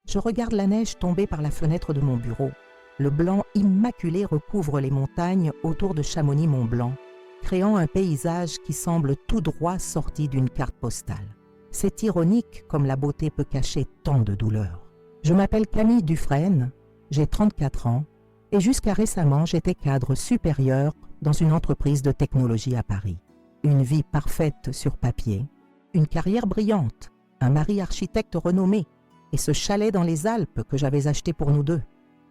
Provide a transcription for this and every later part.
Je regarde la neige tomber par la fenêtre de mon bureau. Le blanc immaculé recouvre les montagnes autour de Chamonix-Mont-Blanc, créant un paysage qui semble tout droit sorti d'une carte postale. C'est ironique comme la beauté peut cacher tant de douleur. Je m'appelle Camille Dufresne, j'ai 34 ans et jusqu'à récemment j'étais cadre supérieur dans une entreprise de technologie à Paris. Une vie parfaite sur papier, une carrière brillante, un mari architecte renommé et ce chalet dans les Alpes que j'avais acheté pour nous deux.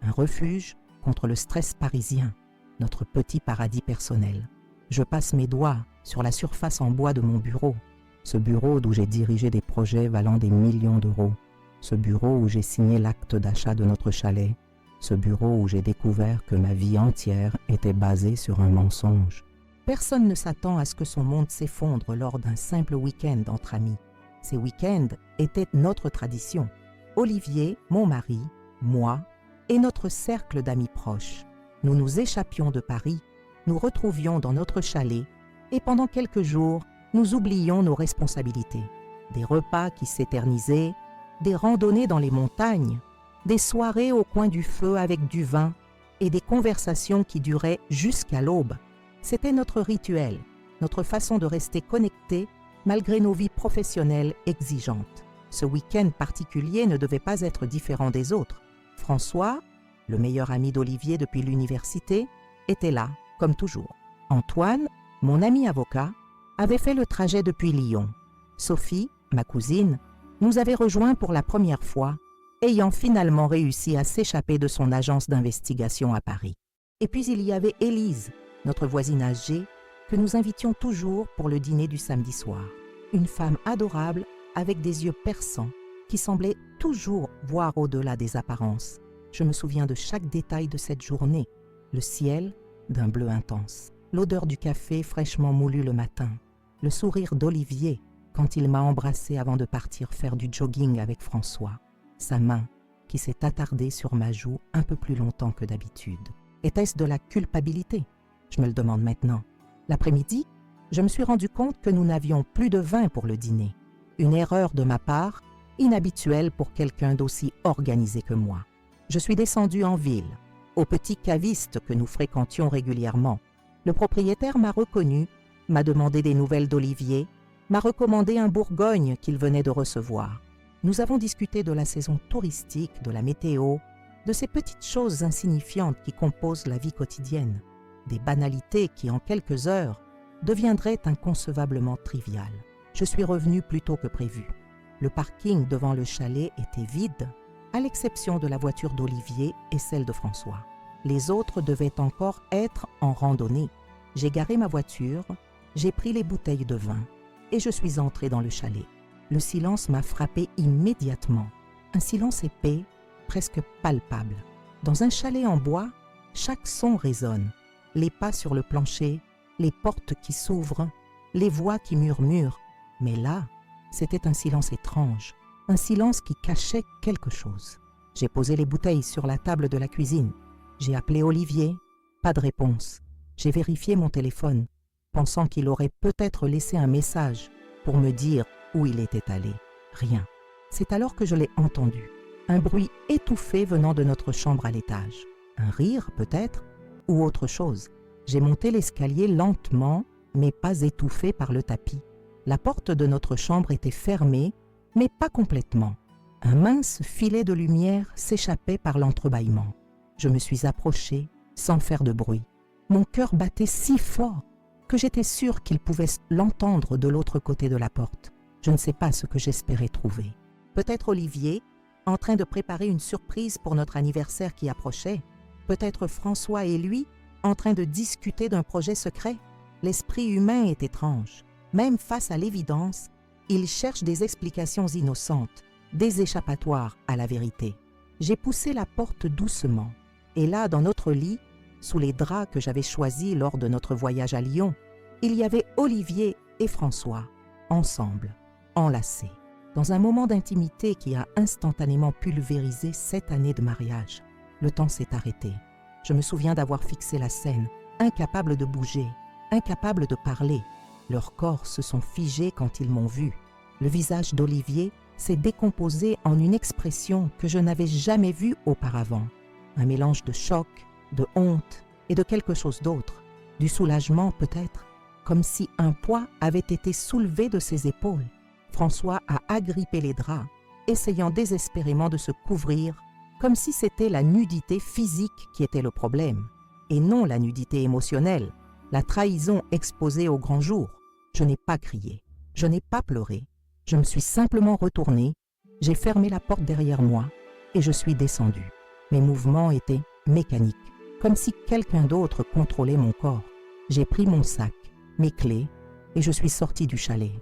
Un refuge contre le stress parisien, notre petit paradis personnel. Je passe mes doigts sur la surface en bois de mon bureau, ce bureau d'où j'ai dirigé des projets valant des millions d'euros, ce bureau où j'ai signé l'acte d'achat de notre chalet, ce bureau où j'ai découvert que ma vie entière était basée sur un mensonge. Personne ne s'attend à ce que son monde s'effondre lors d'un simple week-end entre amis. Ces week-ends étaient notre tradition. Olivier, mon mari, moi et notre cercle d'amis proches. Nous nous échappions de Paris, nous retrouvions dans notre chalet et pendant quelques jours, nous oublions nos responsabilités. Des repas qui s'éternisaient, des randonnées dans les montagnes, des soirées au coin du feu avec du vin et des conversations qui duraient jusqu'à l'aube. C'était notre rituel, notre façon de rester connectés malgré nos vies professionnelles exigeantes. Ce week-end particulier ne devait pas être différent des autres. François, le meilleur ami d'Olivier depuis l'université, était là, comme toujours. Antoine, mon ami avocat, avait fait le trajet depuis Lyon. Sophie, ma cousine, nous avait rejoints pour la première fois, ayant finalement réussi à s'échapper de son agence d'investigation à Paris. Et puis il y avait Élise, notre voisine âgée, que nous invitions toujours pour le dîner du samedi soir. Une femme adorable avec des yeux perçants qui semblait toujours voir au-delà des apparences. Je me souviens de chaque détail de cette journée, le ciel d'un bleu intense, l'odeur du café fraîchement moulu le matin, le sourire d'Olivier quand il m'a embrassé avant de partir faire du jogging avec François, sa main qui s'est attardée sur ma joue un peu plus longtemps que d'habitude. Était-ce de la culpabilité? Je me le demande maintenant. L'après-midi, je me suis rendu compte que nous n'avions plus de vin pour le dîner. Une erreur de ma part, inhabituelle pour quelqu'un d'aussi organisé que moi. Je suis descendue en ville, au petit caviste que nous fréquentions régulièrement. Le propriétaire m'a reconnu, m'a demandé des nouvelles d'Olivier, m'a recommandé un Bourgogne qu'il venait de recevoir. Nous avons discuté de la saison touristique, de la météo, de ces petites choses insignifiantes qui composent la vie quotidienne, des banalités qui, en quelques heures, deviendraient inconcevablement triviales. Je suis revenue plus tôt que prévu. Le parking devant le chalet était vide, à l'exception de la voiture d'Olivier et celle de François. Les autres devaient encore être en randonnée. J'ai garé ma voiture, j'ai pris les bouteilles de vin et je suis entrée dans le chalet. Le silence m'a frappé immédiatement. Un silence épais, presque palpable. Dans un chalet en bois, chaque son résonne. Les pas sur le plancher, les portes qui s'ouvrent, les voix qui murmurent. Mais là, c'était un silence étrange, un silence qui cachait quelque chose. J'ai posé les bouteilles sur la table de la cuisine. J'ai appelé Olivier, pas de réponse. J'ai vérifié mon téléphone, pensant qu'il aurait peut-être laissé un message pour me dire où il était allé. Rien. C'est alors que je l'ai entendu. Un bruit étouffé venant de notre chambre à l'étage. Un rire, peut-être, ou autre chose. J'ai monté l'escalier lentement, mais pas étouffé par le tapis. La porte de notre chambre était fermée, mais pas complètement. Un mince filet de lumière s'échappait par l'entrebâillement. Je me suis approchée sans faire de bruit. Mon cœur battait si fort que j'étais sûre qu'il pouvait l'entendre de l'autre côté de la porte. Je ne sais pas ce que j'espérais trouver. Peut-être Olivier, en train de préparer une surprise pour notre anniversaire qui approchait. Peut-être François et lui, en train de discuter d'un projet secret. L'esprit humain est étrange. Même face à l'évidence, il cherche des explications innocentes, des échappatoires à la vérité. J'ai poussé la porte doucement. Et là, dans notre lit, sous les draps que j'avais choisis lors de notre voyage à Lyon, il y avait Olivier et François, ensemble, enlacés, dans un moment d'intimité qui a instantanément pulvérisé 7 années de mariage. Le temps s'est arrêté. Je me souviens d'avoir fixé la scène, incapable de bouger, incapable de parler. Leurs corps se sont figés quand ils m'ont vu. Le visage d'Olivier s'est décomposé en une expression que je n'avais jamais vue auparavant. Un mélange de choc, de honte et de quelque chose d'autre. Du soulagement peut-être, comme si un poids avait été soulevé de ses épaules. François a agrippé les draps, essayant désespérément de se couvrir, comme si c'était la nudité physique qui était le problème, et non la nudité émotionnelle, la trahison exposée au grand jour. Je n'ai pas crié, je n'ai pas pleuré, je me suis simplement retournée, j'ai fermé la porte derrière moi et je suis descendue. Mes mouvements étaient mécaniques, comme si quelqu'un d'autre contrôlait mon corps. J'ai pris mon sac, mes clés et je suis sortie du chalet.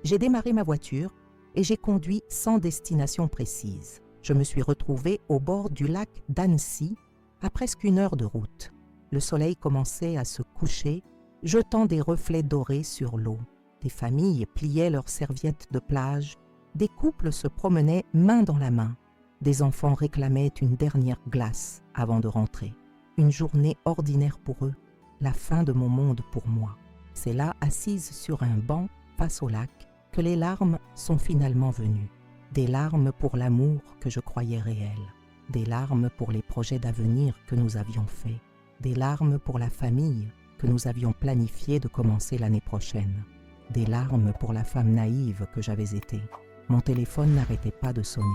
J'ai démarré ma voiture et j'ai conduit sans destination précise. Je me suis retrouvée au bord du lac d'Annecy à presque 1 heure de route. Le soleil commençait à se coucher, jetant des reflets dorés sur l'eau. Des familles pliaient leurs serviettes de plage, des couples se promenaient main dans la main. Des enfants réclamaient une dernière glace avant de rentrer. Une journée ordinaire pour eux, la fin de mon monde pour moi. C'est là, assise sur un banc face au lac, que les larmes sont finalement venues. Des larmes pour l'amour que je croyais réel. Des larmes pour les projets d'avenir que nous avions faits. Des larmes pour la famille que nous avions planifié de commencer l'année prochaine. Des larmes pour la femme naïve que j'avais été. Mon téléphone n'arrêtait pas de sonner.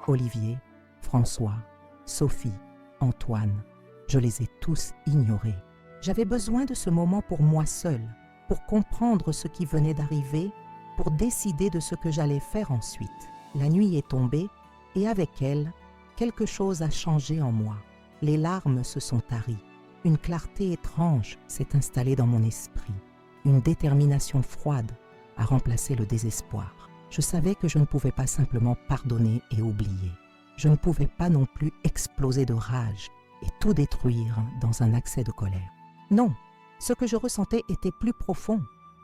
Olivier, François, Sophie, Antoine, je les ai tous ignorés. J'avais besoin de ce moment pour moi seule, pour comprendre ce qui venait d'arriver, pour décider de ce que j'allais faire ensuite. La nuit est tombée et avec elle, quelque chose a changé en moi. Les larmes se sont taries. Une clarté étrange s'est installée dans mon esprit. Une détermination froide a remplacé le désespoir. Je savais que je ne pouvais pas simplement pardonner et oublier. Je ne pouvais pas non plus exploser de rage et tout détruire dans un accès de colère. Non, ce que je ressentais était plus profond,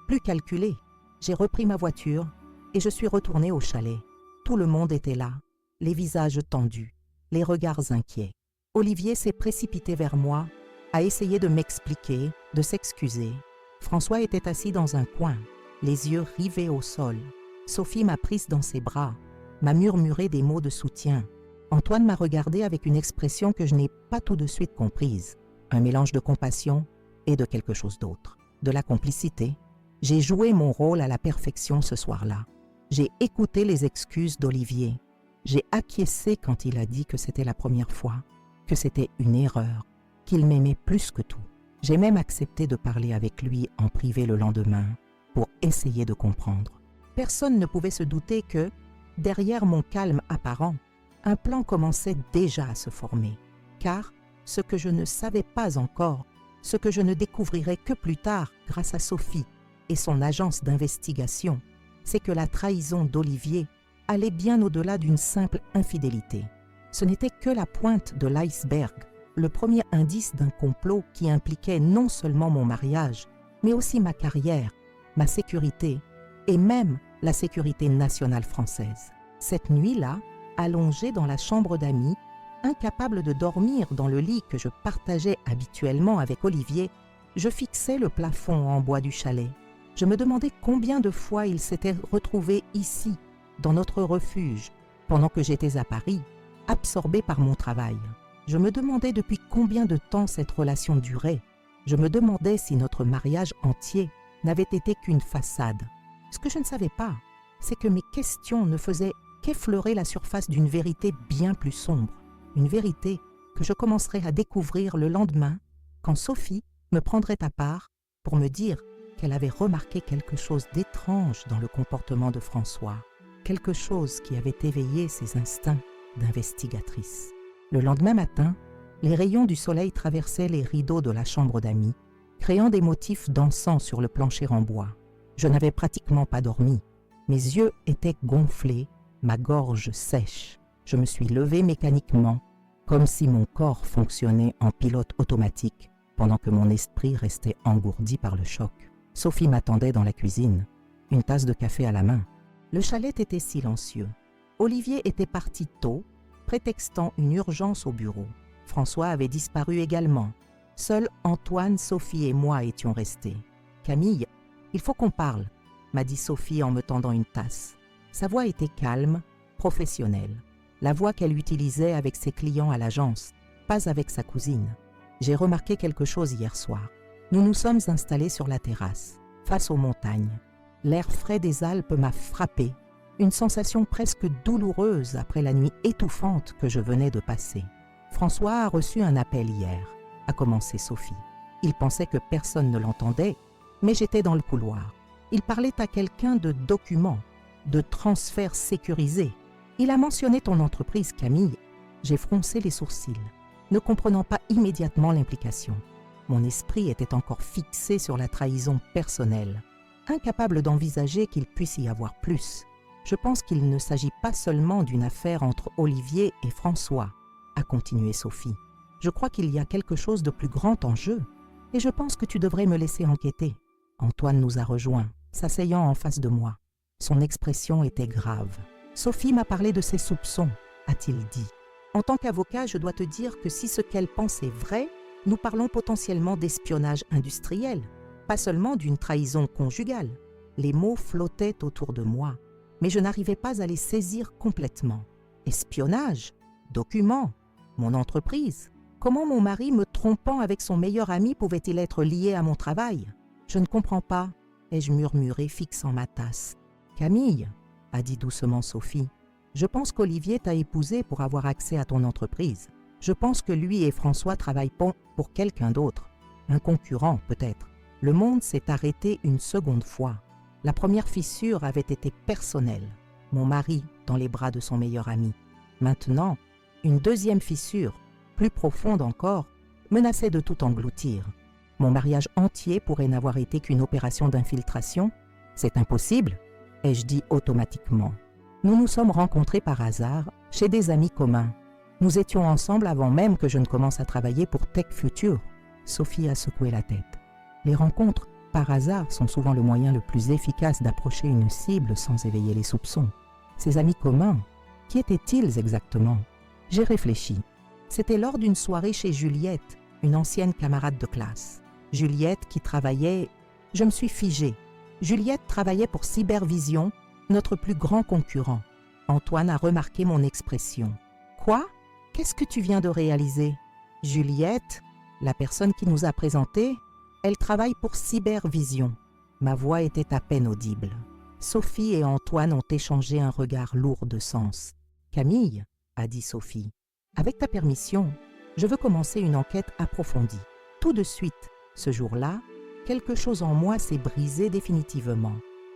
plus calculé. J'ai repris ma voiture et je suis retournée au chalet. Tout le monde était là, les visages tendus, les regards inquiets. Olivier s'est précipité vers moi, a essayé de m'expliquer, de s'excuser. François était assis dans un coin, les yeux rivés au sol. Sophie m'a prise dans ses bras, m'a murmuré des mots de soutien. Antoine m'a regardé avec une expression que je n'ai pas tout de suite comprise. Un mélange de compassion et de quelque chose d'autre. De la complicité. J'ai joué mon rôle à la perfection ce soir-là. J'ai écouté les excuses d'Olivier. J'ai acquiescé quand il a dit que c'était la première fois, que c'était une erreur, qu'il m'aimait plus que tout. J'ai même accepté de parler avec lui en privé le lendemain pour essayer de comprendre. Personne ne pouvait se douter que, derrière mon calme apparent, un plan commençait déjà à se former. Car ce que je ne savais pas encore, ce que je ne découvrirais que plus tard grâce à Sophie et son agence d'investigation, c'est que la trahison d'Olivier allait bien au-delà d'une simple infidélité. Ce n'était que la pointe de l'iceberg, le premier indice d'un complot qui impliquait non seulement mon mariage, mais aussi ma carrière, ma sécurité et même la sécurité nationale française. Cette nuit-là, allongée dans la chambre d'amis, incapable de dormir dans le lit que je partageais habituellement avec Olivier, je fixais le plafond en bois du chalet. Je me demandais combien de fois il s'était retrouvé ici, dans notre refuge, pendant que j'étais à Paris, absorbé par mon travail. Je me demandais depuis combien de temps cette relation durait. Je me demandais si notre mariage entier n'avait été qu'une façade. Ce que je ne savais pas, c'est que mes questions ne faisaient qu'effleurer la surface d'une vérité bien plus sombre. Une vérité que je commencerais à découvrir le lendemain, quand Sophie me prendrait à part pour me dire qu'elle avait remarqué quelque chose d'étrange dans le comportement de François, quelque chose qui avait éveillé ses instincts d'investigatrice. Le lendemain matin, les rayons du soleil traversaient les rideaux de la chambre d'amis, créant des motifs dansants sur le plancher en bois. Je n'avais pratiquement pas dormi. Mes yeux étaient gonflés, ma gorge sèche. Je me suis levée mécaniquement, comme si mon corps fonctionnait en pilote automatique, pendant que mon esprit restait engourdi par le choc. Sophie m'attendait dans la cuisine, une tasse de café à la main. Le chalet était silencieux. Olivier était parti tôt, prétextant une urgence au bureau. François avait disparu également. Seuls Antoine, Sophie et moi étions restés. « Camille, il faut qu'on parle », m'a dit Sophie en me tendant une tasse. Sa voix était calme, professionnelle. La voix qu'elle utilisait avec ses clients à l'agence, pas avec sa cousine. J'ai remarqué quelque chose hier soir. Nous nous sommes installés sur la terrasse, face aux montagnes. L'air frais des Alpes m'a frappé, une sensation presque douloureuse après la nuit étouffante que je venais de passer. François a reçu un appel hier, a commencé Sophie. Il pensait que personne ne l'entendait, mais j'étais dans le couloir. Il parlait à quelqu'un de documents, de transferts sécurisés. Il a mentionné ton entreprise, Camille. J'ai froncé les sourcils, ne comprenant pas immédiatement l'implication. Mon esprit était encore fixé sur la trahison personnelle, incapable d'envisager qu'il puisse y avoir plus. Je pense qu'il ne s'agit pas seulement d'une affaire entre Olivier et François, a continué Sophie. Je crois qu'il y a quelque chose de plus grand en jeu, et je pense que tu devrais me laisser enquêter. Antoine nous a rejoints, s'asseyant en face de moi. Son expression était grave. Sophie m'a parlé de ses soupçons, a-t-il dit. En tant qu'avocat, je dois te dire que si ce qu'elle pense est vrai, nous parlons potentiellement d'espionnage industriel, pas seulement d'une trahison conjugale. Les mots flottaient autour de moi, mais je n'arrivais pas à les saisir complètement. Espionnage, documents, mon entreprise. Comment mon mari, me trompant avec son meilleur ami, pouvait-il être lié à mon travail? Je ne comprends pas, ai-je murmuré, fixant ma tasse. Camille, a dit doucement Sophie, je pense qu'Olivier t'a épousée pour avoir accès à ton entreprise. Je pense que lui et François travaillent pour quelqu'un d'autre, un concurrent peut-être. Le monde s'est arrêté une seconde fois. La première fissure avait été personnelle, mon mari dans les bras de son meilleur ami. Maintenant, une deuxième fissure, plus profonde encore, menaçait de tout engloutir. Mon mariage entier pourrait n'avoir été qu'une opération d'infiltration. C'est impossible, ai-je dit automatiquement. Nous nous sommes rencontrés par hasard chez des amis communs. Nous étions ensemble avant même que je ne commence à travailler pour Tech Future. Sophie a secoué la tête. Les rencontres par hasard sont souvent le moyen le plus efficace d'approcher une cible sans éveiller les soupçons. Ces amis communs, qui étaient-ils exactement? J'ai réfléchi. C'était lors d'une soirée chez Juliette, une ancienne camarade de classe. Juliette qui travaillait... Je me suis figée. Juliette travaillait pour Cybervision, notre plus grand concurrent. Antoine a remarqué mon expression. Quoi? Qu'est-ce que tu viens de réaliser? Juliette, la personne qui nous a présentés, elle travaille pour Cybervision. Ma voix était à peine audible. Sophie et Antoine ont échangé un regard lourd de sens. Camille, a dit Sophie, avec ta permission, je veux commencer une enquête approfondie. Tout de suite, ce jour-là, quelque chose en moi s'est brisé définitivement.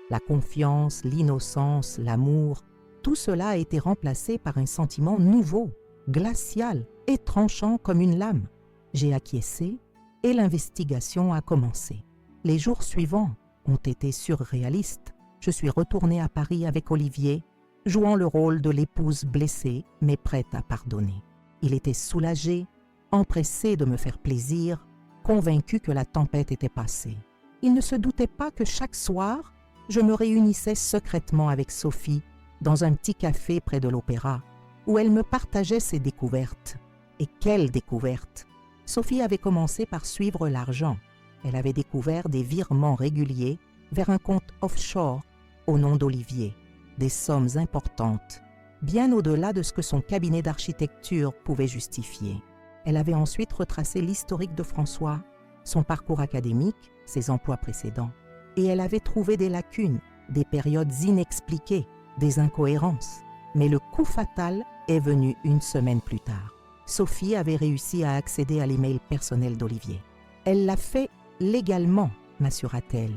La confiance, l'innocence, l'amour, tout cela a été remplacé par un sentiment nouveau, glacial et tranchant comme une lame. J'ai acquiescé et l'investigation a commencé. Les jours suivants ont été surréalistes. Je suis retournée à Paris avec Olivier, jouant le rôle de l'épouse blessée mais prête à pardonner. Il était soulagé, empressé de me faire plaisir, convaincu que la tempête était passée. Il ne se doutait pas que chaque soir, je me réunissais secrètement avec Sophie dans un petit café près de l'Opéra, où elle me partageait ses découvertes. Et quelles découvertes! Sophie avait commencé par suivre l'argent. Elle avait découvert des virements réguliers vers un compte offshore au nom d'Olivier, des sommes importantes, bien au-delà de ce que son cabinet d'architecture pouvait justifier. Elle avait ensuite retracé l'historique de François, son parcours académique, ses emplois précédents, et elle avait trouvé des lacunes, des périodes inexpliquées, des incohérences. Mais le coup fatal est venu une semaine plus tard. Sophie avait réussi à accéder à l'email personnel d'Olivier. Elle l'a fait légalement, m'assura-t-elle,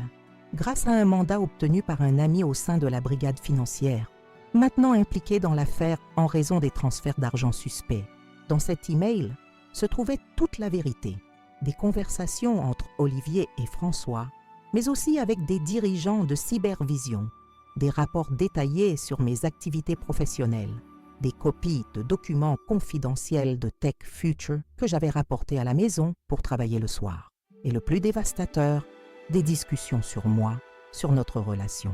grâce à un mandat obtenu par un ami au sein de la brigade financière, maintenant impliqué dans l'affaire en raison des transferts d'argent suspects. Dans cet email se trouvait toute la vérité, des conversations entre Olivier et François, mais aussi avec des dirigeants de Cybervision, des rapports détaillés sur mes activités professionnelles, des copies de documents confidentiels de Tech Future que j'avais rapportés à la maison pour travailler le soir. Et le plus dévastateur, des discussions sur moi, sur notre relation.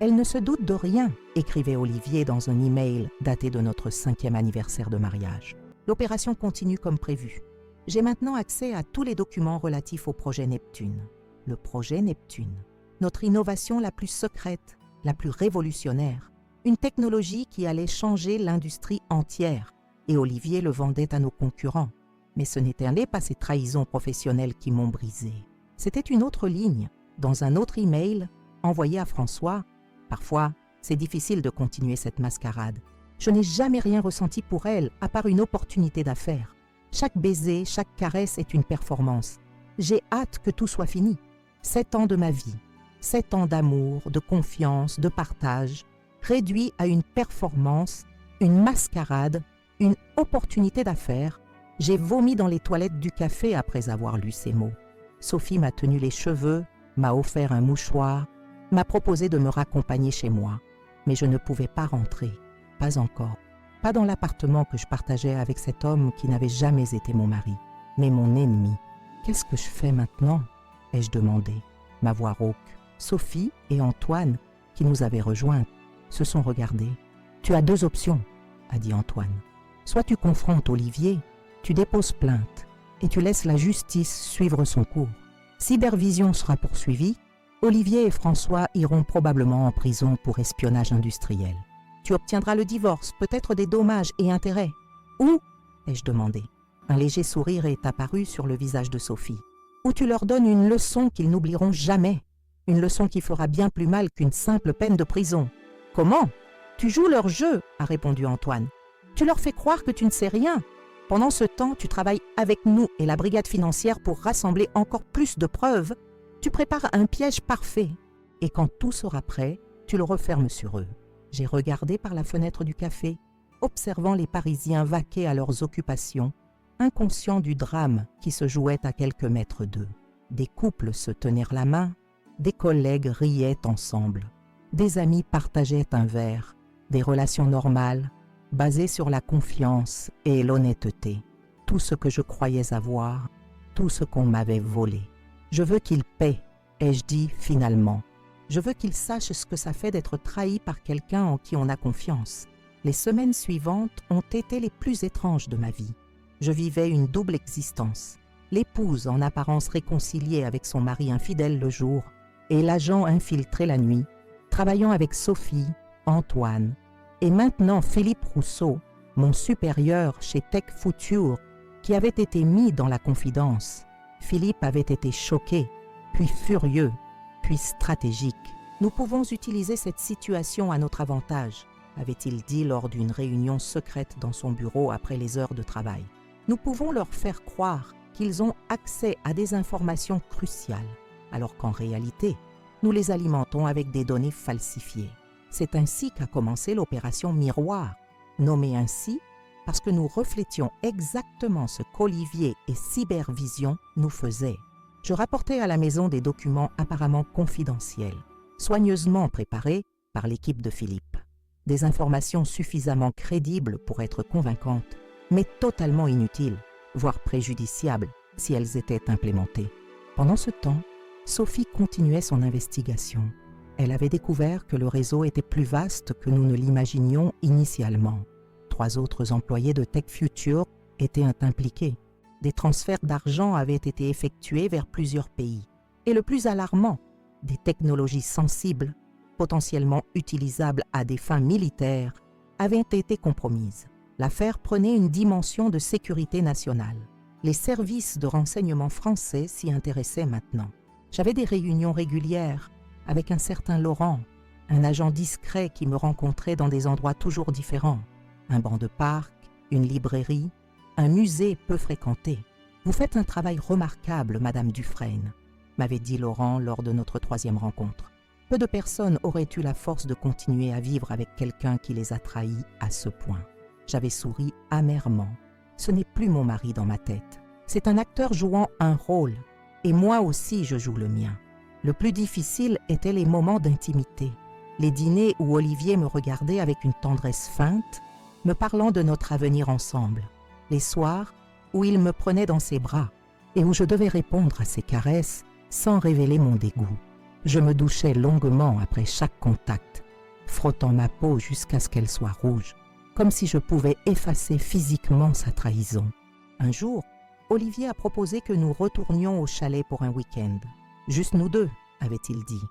Elle ne se doute de rien, écrivait Olivier dans un email daté de notre 5e anniversaire de mariage. L'opération continue comme prévu. J'ai maintenant accès à tous les documents relatifs au projet Neptune. Le projet Neptune, notre innovation la plus secrète, la plus révolutionnaire. Une technologie qui allait changer l'industrie entière, et Olivier le vendait à nos concurrents. Mais ce n'étaient pas ces trahisons professionnelles qui m'ont brisé. C'était une autre ligne, dans un autre email, envoyé à François. Parfois, c'est difficile de continuer cette mascarade. Je n'ai jamais rien ressenti pour elle, à part une opportunité d'affaires. Chaque baiser, chaque caresse est une performance. J'ai hâte que tout soit fini. 7 ans de ma vie, 7 ans d'amour, de confiance, de partage, réduits à une performance, une mascarade, une opportunité d'affaires. J'ai vomi dans les toilettes du café après avoir lu ces mots. Sophie m'a tenu les cheveux, m'a offert un mouchoir, m'a proposé de me raccompagner chez moi. Mais je ne pouvais pas rentrer, pas encore. Pas dans l'appartement que je partageais avec cet homme qui n'avait jamais été mon mari, mais mon ennemi. Qu'est-ce que je fais maintenant ? Ai-je demandé. Ma voix rauque. Sophie et Antoine, qui nous avaient rejoints, se sont regardés. « Tu as 2 options, a dit Antoine. Soit tu confrontes Olivier, tu déposes plainte et tu laisses la justice suivre son cours. Cybervision sera poursuivie, Olivier et François iront probablement en prison pour espionnage industriel. Tu obtiendras le divorce, peut-être des dommages et intérêts. Ou, ai-je demandé. Un léger sourire est apparu sur le visage de Sophie. Ou tu leur donnes une leçon qu'ils n'oublieront jamais. Une leçon qui fera bien plus mal qu'une simple peine de prison. Comment ? Tu joues leur jeu, a répondu Antoine. Tu leur fais croire que tu ne sais rien. Pendant ce temps, tu travailles avec nous et la brigade financière pour rassembler encore plus de preuves. Tu prépares un piège parfait. Et quand tout sera prêt, tu le refermes sur eux. J'ai regardé par la fenêtre du café, observant les Parisiens vaquer à leurs occupations, inconscients du drame qui se jouait à quelques mètres d'eux. Des couples se tenaient la main, des collègues riaient ensemble, des amis partageaient un verre, des relations normales, basées sur la confiance et l'honnêteté. Tout ce que je croyais avoir, tout ce qu'on m'avait volé. Je veux qu'ils paient, ai-je dit finalement. Je veux qu'ils sachent ce que ça fait d'être trahi par quelqu'un en qui on a confiance. Les semaines suivantes ont été les plus étranges de ma vie. Je vivais une double existence. L'épouse en apparence réconciliée avec son mari infidèle le jour et l'agent infiltré la nuit, travaillant avec Sophie, Antoine et maintenant Philippe Rousseau, mon supérieur chez Tech Future, qui avait été mis dans la confidence. Philippe avait été choqué, puis furieux, puis stratégique. Nous pouvons utiliser cette situation à notre avantage, avait-il dit lors d'une réunion secrète dans son bureau après les heures de travail. Nous pouvons leur faire croire qu'ils ont accès à des informations cruciales, alors qu'en réalité, nous les alimentons avec des données falsifiées. C'est ainsi qu'a commencé l'opération Miroir, nommée ainsi parce que nous reflétions exactement ce qu'Olivier et Cybervision nous faisaient. Je rapportais à la maison des documents apparemment confidentiels, soigneusement préparés par l'équipe de Philippe. Des informations suffisamment crédibles pour être convaincantes, mais totalement inutiles, voire préjudiciables si elles étaient implémentées. Pendant ce temps, Sophie continuait son investigation. Elle avait découvert que le réseau était plus vaste que nous ne l'imaginions initialement. 3 autres employés de Tech Future étaient impliqués. Des transferts d'argent avaient été effectués vers plusieurs pays. Et le plus alarmant, des technologies sensibles, potentiellement utilisables à des fins militaires, avaient été compromises. L'affaire prenait une dimension de sécurité nationale. Les services de renseignement français s'y intéressaient maintenant. J'avais des réunions régulières avec un certain Laurent, un agent discret qui me rencontrait dans des endroits toujours différents. Un banc de parc, une librairie, un musée peu fréquenté. « Vous faites un travail remarquable, Madame Dufresne », m'avait dit Laurent lors de notre 3e rencontre. Peu de personnes auraient eu la force de continuer à vivre avec quelqu'un qui les a trahis à ce point. J'avais souri amèrement. Ce n'est plus mon mari dans ma tête. C'est un acteur jouant un rôle, et moi aussi je joue le mien. Le plus difficile étaient les moments d'intimité, les dîners où Olivier me regardait avec une tendresse feinte, me parlant de notre avenir ensemble, les soirs où il me prenait dans ses bras et où je devais répondre à ses caresses sans révéler mon dégoût. Je me douchais longuement après chaque contact, frottant ma peau jusqu'à ce qu'elle soit rouge, comme si je pouvais effacer physiquement sa trahison. Un jour, Olivier a proposé que nous retournions au chalet pour un week-end. Juste nous deux, avait-il dit,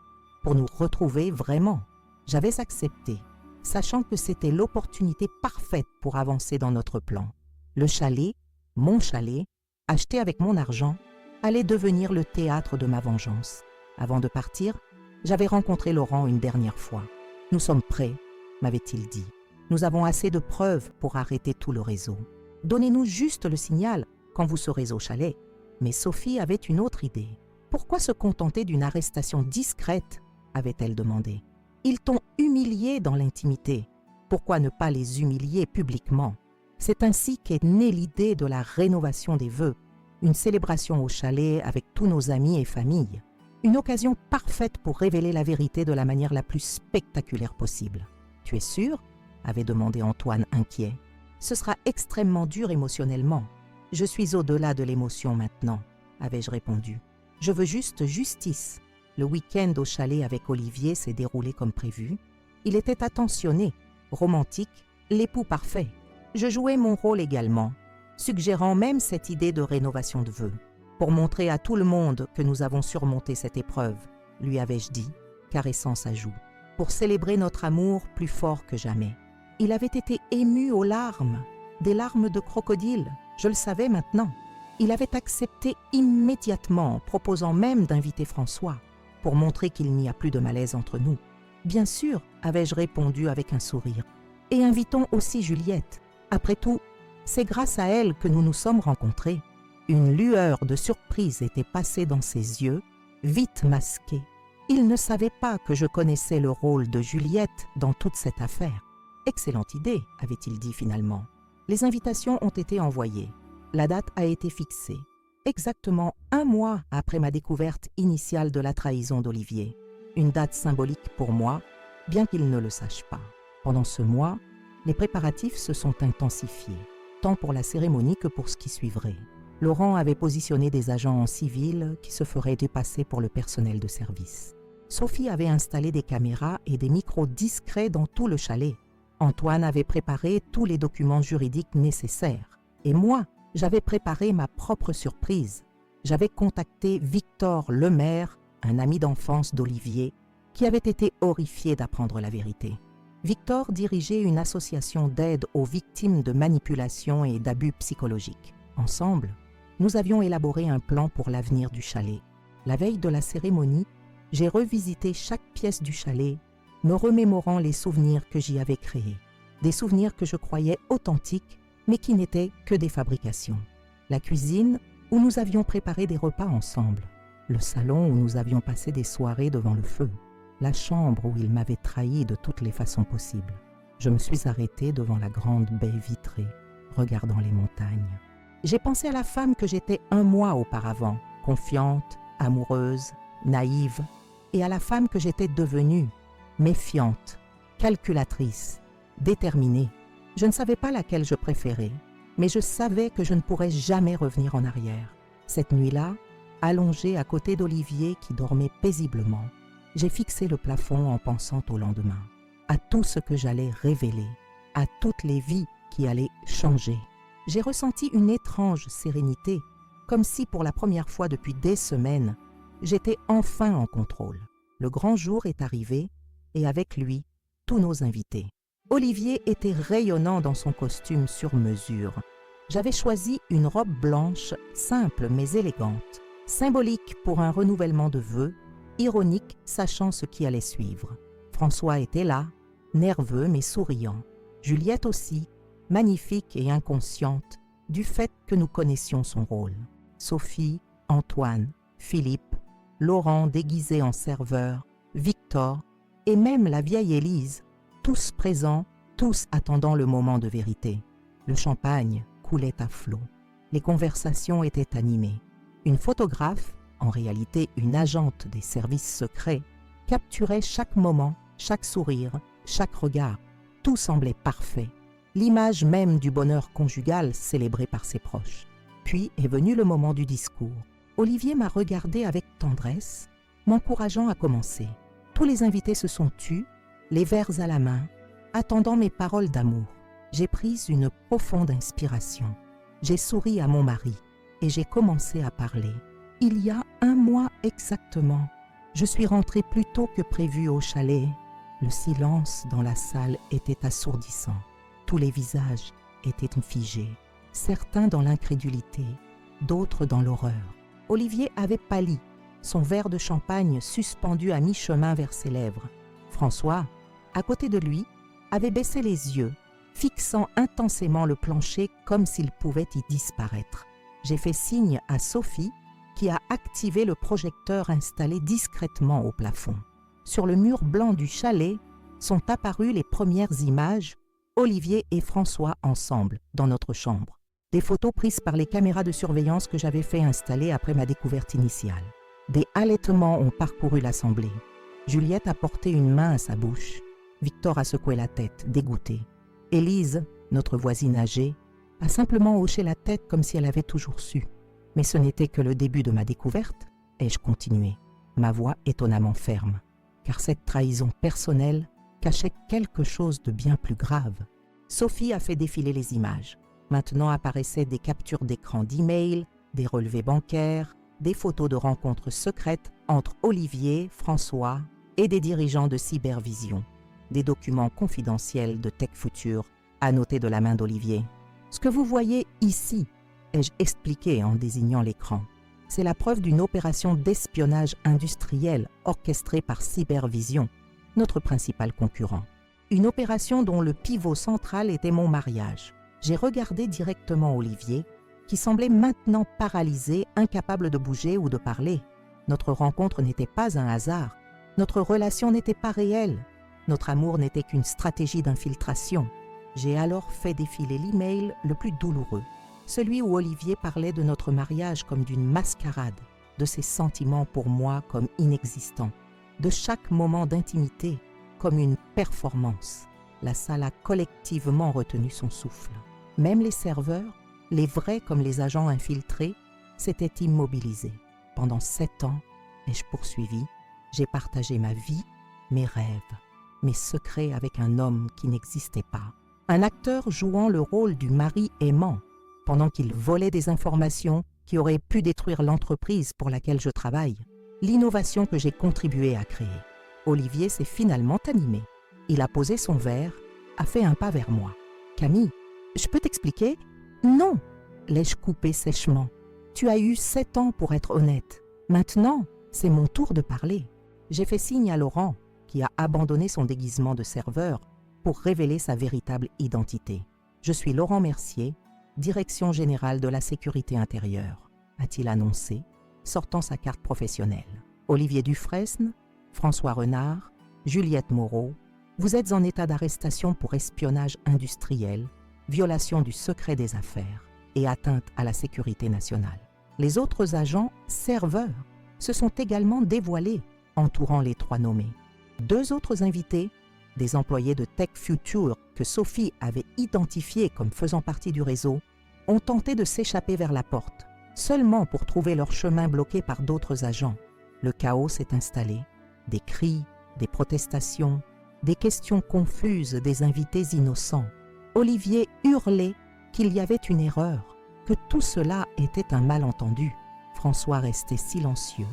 pour nous retrouver vraiment. J'avais accepté. sachant que c'était l'opportunité parfaite pour avancer dans notre plan. Le chalet, mon chalet, acheté avec mon argent, allait devenir le théâtre de ma vengeance. Avant de partir, j'avais rencontré Laurent une dernière fois. « Nous sommes prêts », m'avait-il dit. « Nous avons assez de preuves pour arrêter tout le réseau. Donnez-nous juste le signal quand vous serez au chalet. » Mais Sophie avait une autre idée. « Pourquoi se contenter d'une arrestation discrète ?» avait-elle demandé. « Ils t'ont humilié dans l'intimité. Pourquoi ne pas les humilier publiquement ?» C'est ainsi qu'est née l'idée de la rénovation des vœux, une célébration au chalet avec tous nos amis et familles. Une occasion parfaite pour révéler la vérité de la manière la plus spectaculaire possible. « Tu es sûr ?» avait demandé Antoine inquiet. « Ce sera extrêmement dur émotionnellement. Je suis au-delà de l'émotion maintenant, avais-je répondu. Je veux juste justice. Le week-end au chalet avec Olivier s'est déroulé comme prévu. Il était attentionné, romantique, l'époux parfait. Je jouais mon rôle également, suggérant même cette idée de rénovation de vœux. Pour montrer à tout le monde que nous avons surmonté cette épreuve, lui avais-je dit, caressant sa joue. Pour célébrer notre amour plus fort que jamais. Il avait été ému aux larmes, des larmes de crocodile, je le savais maintenant. Il avait accepté immédiatement, proposant même d'inviter François, pour montrer qu'il n'y a plus de malaise entre nous. Bien sûr, avais-je répondu avec un sourire. Et invitons aussi Juliette. Après tout, c'est grâce à elle que nous nous sommes rencontrés. Une lueur de surprise était passée dans ses yeux, vite masquée. Il ne savait pas que je connaissais le rôle de Juliette dans toute cette affaire. Excellente idée, avait-il dit finalement. Les invitations ont été envoyées. La date a été fixée, exactement 1 mois après ma découverte initiale de la trahison d'Olivier. Une date symbolique pour moi, bien qu'il ne le sache pas. Pendant ce mois, les préparatifs se sont intensifiés, tant pour la cérémonie que pour ce qui suivrait. Laurent avait positionné des agents en civil qui se feraient dépasser pour le personnel de service. Sophie avait installé des caméras et des micros discrets dans tout le chalet. Antoine avait préparé tous les documents juridiques nécessaires. Et moi, j'avais préparé ma propre surprise. J'avais contacté Victor Lemaire, un ami d'enfance d'Olivier, qui avait été horrifié d'apprendre la vérité. Victor dirigeait une association d'aide aux victimes de manipulation et d'abus psychologiques. Ensemble, nous avions élaboré un plan pour l'avenir du chalet. La veille de la cérémonie, j'ai revisité chaque pièce du chalet, me remémorant les souvenirs que j'y avais créés. Des souvenirs que je croyais authentiques, mais qui n'étaient que des fabrications. La cuisine, où nous avions préparé des repas ensemble. Le salon où nous avions passé des soirées devant le feu. La chambre où il m'avait trahi de toutes les façons possibles. Je me suis arrêtée devant la grande baie vitrée, regardant les montagnes. J'ai pensé à la femme que j'étais 1 mois auparavant, confiante, amoureuse, naïve, et à la femme que j'étais devenue, méfiante, calculatrice, déterminée. Je ne savais pas laquelle je préférais, mais je savais que je ne pourrais jamais revenir en arrière. Cette nuit-là, allongée à côté d'Olivier qui dormait paisiblement, j'ai fixé le plafond en pensant au lendemain, à tout ce que j'allais révéler, à toutes les vies qui allaient changer. J'ai ressenti une étrange sérénité, comme si pour la première fois depuis des semaines, j'étais enfin en contrôle. Le grand jour est arrivé et avec lui, tous nos invités. Olivier était rayonnant dans son costume sur mesure. J'avais choisi une robe blanche, simple mais élégante, symbolique pour un renouvellement de vœux, ironique sachant ce qui allait suivre. François était là, nerveux mais souriant. Juliette aussi, magnifique et inconsciente du fait que nous connaissions son rôle. Sophie, Antoine, Philippe, Laurent déguisé en serveur, Victor et même la vieille Élise, tous présents, tous attendant le moment de vérité. Le champagne coulait à flots. Les conversations étaient animées. Une photographe, en réalité une agente des services secrets, capturait chaque moment, chaque sourire, chaque regard. Tout semblait parfait. L'image même du bonheur conjugal célébré par ses proches. Puis est venu le moment du discours. Olivier m'a regardé avec tendresse, m'encourageant à commencer. Tous les invités se sont tus, les verres à la main, attendant mes paroles d'amour. J'ai pris une profonde inspiration. J'ai souri à mon mari et j'ai commencé à parler. Il y a 1 mois exactement, je suis rentrée plus tôt que prévu au chalet Le silence dans la salle était assourdissant. Tous les visages étaient figés, certains dans l'incrédulité, d'autres dans l'horreur. Olivier avait pâli, son verre de champagne suspendu à mi-chemin vers ses lèvres. François, à côté de lui, avait baissé les yeux, fixant intensément le plancher comme s'il pouvait y disparaître. J'ai fait signe à Sophie, qui a activé le projecteur installé discrètement au plafond. Sur le mur blanc du chalet sont apparues les premières images, Olivier et François ensemble, dans notre chambre. Des photos prises par les caméras de surveillance que j'avais fait installer après ma découverte initiale. Des halètements ont parcouru l'assemblée. Juliette a porté une main à sa bouche. Victor a secoué la tête, dégoûté. Élise, notre voisine âgée, a simplement hoché la tête comme si elle avait toujours su. Mais ce n'était que le début de ma découverte, ai-je continué, ma voix étonnamment ferme, car cette trahison personnelle cachait quelque chose de bien plus grave. Sophie a fait défiler les images. Maintenant apparaissaient des captures d'écran d'email, des relevés bancaires, des photos de rencontres secrètes entre Olivier, François et des dirigeants de Cybervision. Des documents confidentiels de Tech Future, annotés de la main d'Olivier. Ce que vous voyez ici, ai-je expliqué en désignant l'écran, c'est la preuve d'une opération d'espionnage industriel orchestrée par Cybervision, notre principal concurrent. Une opération dont le pivot central était mon mariage. J'ai regardé directement Olivier, qui semblait maintenant paralysé, incapable de bouger ou de parler. Notre rencontre n'était pas un hasard. Notre relation n'était pas réelle. Notre amour n'était qu'une stratégie d'infiltration. J'ai alors fait défiler l'email le plus douloureux, celui où Olivier parlait de notre mariage comme d'une mascarade, de ses sentiments pour moi comme inexistants, de chaque moment d'intimité comme une performance. La salle a collectivement retenu son souffle. Même les serveurs, les vrais comme les agents infiltrés, s'étaient immobilisés. Pendant 7 ans, ai-je poursuivi, j'ai partagé ma vie, mes rêves, mes secrets avec un homme qui n'existait pas. Un acteur jouant le rôle du mari aimant, pendant qu'il volait des informations qui auraient pu détruire l'entreprise pour laquelle je travaille. L'innovation que j'ai contribué à créer. Olivier s'est finalement animé. Il a posé son verre, a fait un pas vers moi. « Camille, je peux t'expliquer ?»« Non !» l'ai-je coupé sèchement. « Tu as eu 7 ans pour être honnête. Maintenant, c'est mon tour de parler. » J'ai fait signe à Laurent, qui a abandonné son déguisement de serveur pour révéler sa véritable identité. « Je suis Laurent Mercier, Direction générale de la sécurité intérieure », a-t-il annoncé, sortant sa carte professionnelle. Olivier Dufresne, François Renard, Juliette Moreau, vous êtes en état d'arrestation pour espionnage industriel, violation du secret des affaires et atteinte à la sécurité nationale. Les autres agents serveurs se sont également dévoilés, entourant les 3 nommés. 2 autres invités, des employés de Tech Future que Sophie avait identifiés comme faisant partie du réseau, ont tenté de s'échapper vers la porte, seulement pour trouver leur chemin bloqué par d'autres agents. Le chaos s'est installé, des cris, des protestations, des questions confuses des invités innocents. Olivier hurlait qu'il y avait une erreur, que tout cela était un malentendu. François restait silencieux,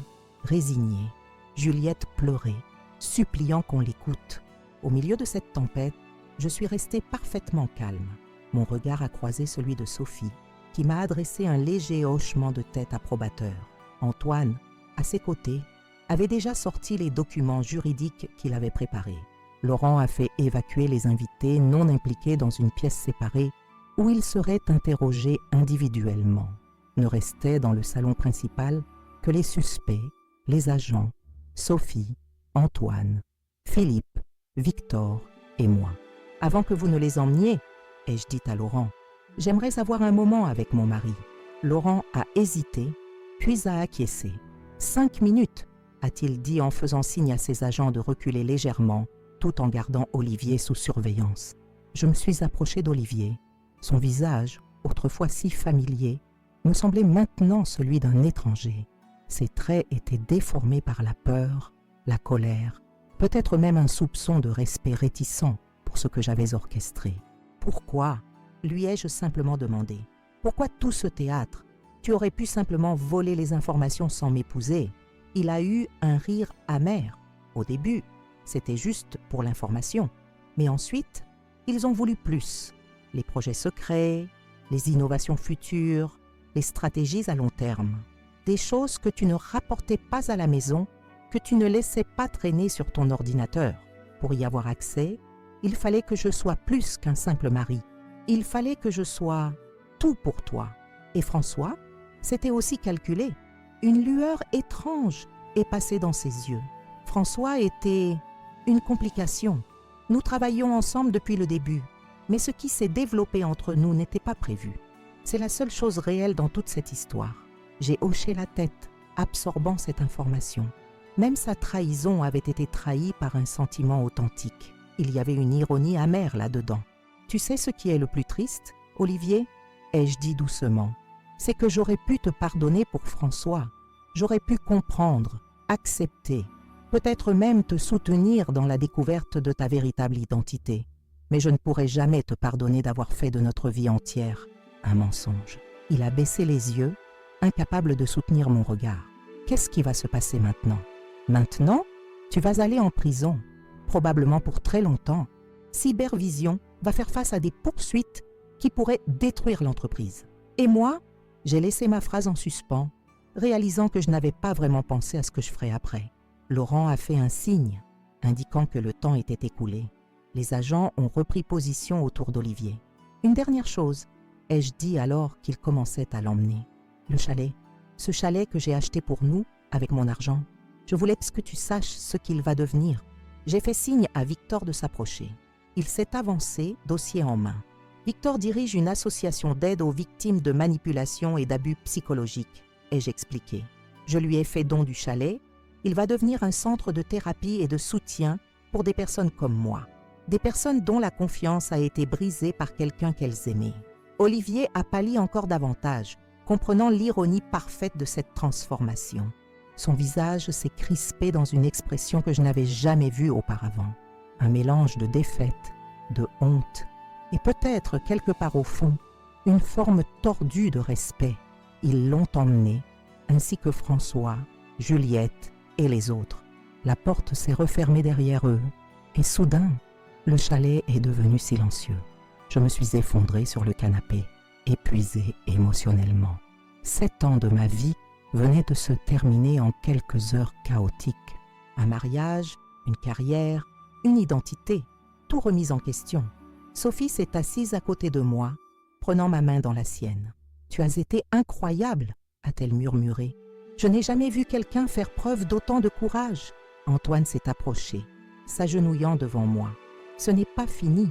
résigné. Juliette pleurait, suppliant qu'on l'écoute. Au milieu de cette tempête, je suis resté parfaitement calme. Mon regard a croisé celui de Sophie, qui m'a adressé un léger hochement de tête approbateur. Antoine, à ses côtés, avait déjà sorti les documents juridiques qu'il avait préparés. Laurent a fait évacuer les invités non impliqués dans une pièce séparée où ils seraient interrogés individuellement. Ne restaient dans le salon principal que les suspects, les agents, Sophie, Antoine, Philippe, Victor et moi. « Avant que vous ne les emmeniez, ai-je dit à Laurent, j'aimerais avoir un moment avec mon mari. » Laurent a hésité, puis a acquiescé. « 5 minutes !» a-t-il dit en faisant signe à ses agents de reculer légèrement, tout en gardant Olivier sous surveillance. Je me suis approché d'Olivier. Son visage, autrefois si familier, me semblait maintenant celui d'un étranger. Ses traits étaient déformés par la peur, la colère, peut-être même un soupçon de respect réticent pour ce que j'avais orchestré. « Pourquoi ?» lui ai-je simplement demandé. « Pourquoi tout ce théâtre? Tu aurais pu simplement voler les informations sans m'épouser. » Il a eu un rire amer. Au début, C'était juste pour l'information. Mais ensuite, ils ont voulu plus. Les projets secrets, les innovations futures, les stratégies à long terme. Des choses que tu ne rapportais pas à la maison, que tu ne laissais pas traîner sur ton ordinateur. Pour y avoir accès, il fallait que je sois plus qu'un simple mari. Il fallait que je sois tout pour toi. Et François, c'était aussi calculé. Une lueur étrange est passée dans ses yeux. François était une complication. Nous travaillions ensemble depuis le début, mais ce qui s'est développé entre nous n'était pas prévu. C'est la seule chose réelle dans toute cette histoire. J'ai hoché la tête, absorbant cette information. Même sa trahison avait été trahie par un sentiment authentique. Il y avait une ironie amère là-dedans. Tu sais ce qui est le plus triste, Olivier ? Ai-je dit doucement. C'est que j'aurais pu te pardonner pour François. J'aurais pu comprendre, accepter, peut-être même te soutenir dans la découverte de ta véritable identité. Mais je ne pourrai jamais te pardonner d'avoir fait de notre vie entière un mensonge. Il a baissé les yeux, incapable de soutenir mon regard. Qu'est-ce qui va se passer maintenant ? Maintenant, tu vas aller en prison, probablement pour très longtemps. Cybervision va faire face à des poursuites qui pourraient détruire l'entreprise. Et moi, j'ai laissé ma phrase en suspens, réalisant que je n'avais pas vraiment pensé à ce que je ferais après. Laurent a fait un signe, indiquant que le temps était écoulé. Les agents ont repris position autour d'Olivier. Une dernière chose, ai-je dit alors qu'il commençait à l'emmener. Le chalet, ce chalet que j'ai acheté pour nous, avec mon argent. Je voulais que tu saches ce qu'il va devenir. J'ai fait signe à Victor de s'approcher. Il s'est avancé, dossier en main. Victor dirige une association d'aide aux victimes de manipulation et d'abus psychologiques, ai-je expliqué. Je lui ai fait don du chalet. Il va devenir un centre de thérapie et de soutien pour des personnes comme moi. Des personnes dont la confiance a été brisée par quelqu'un qu'elles aimaient. Olivier a pâli encore davantage, comprenant l'ironie parfaite de cette transformation. Son visage s'est crispé dans une expression que je n'avais jamais vue auparavant. Un mélange de défaite, de honte et peut-être quelque part au fond, une forme tordue de respect. Ils l'ont emmené, ainsi que François, Juliette et les autres. La porte s'est refermée derrière eux et soudain, le chalet est devenu silencieux. Je me suis effondrée sur le canapé, épuisée émotionnellement. 7 ans de ma vie venaient de se terminer en quelques heures chaotiques. Un mariage, une carrière, une identité, tout remis en question. Sophie s'est assise à côté de moi, prenant ma main dans la sienne. « Tu as été incroyable !» a-t-elle murmuré. « Je n'ai jamais vu quelqu'un faire preuve d'autant de courage. » Antoine s'est approché, s'agenouillant devant moi. « Ce n'est pas fini, »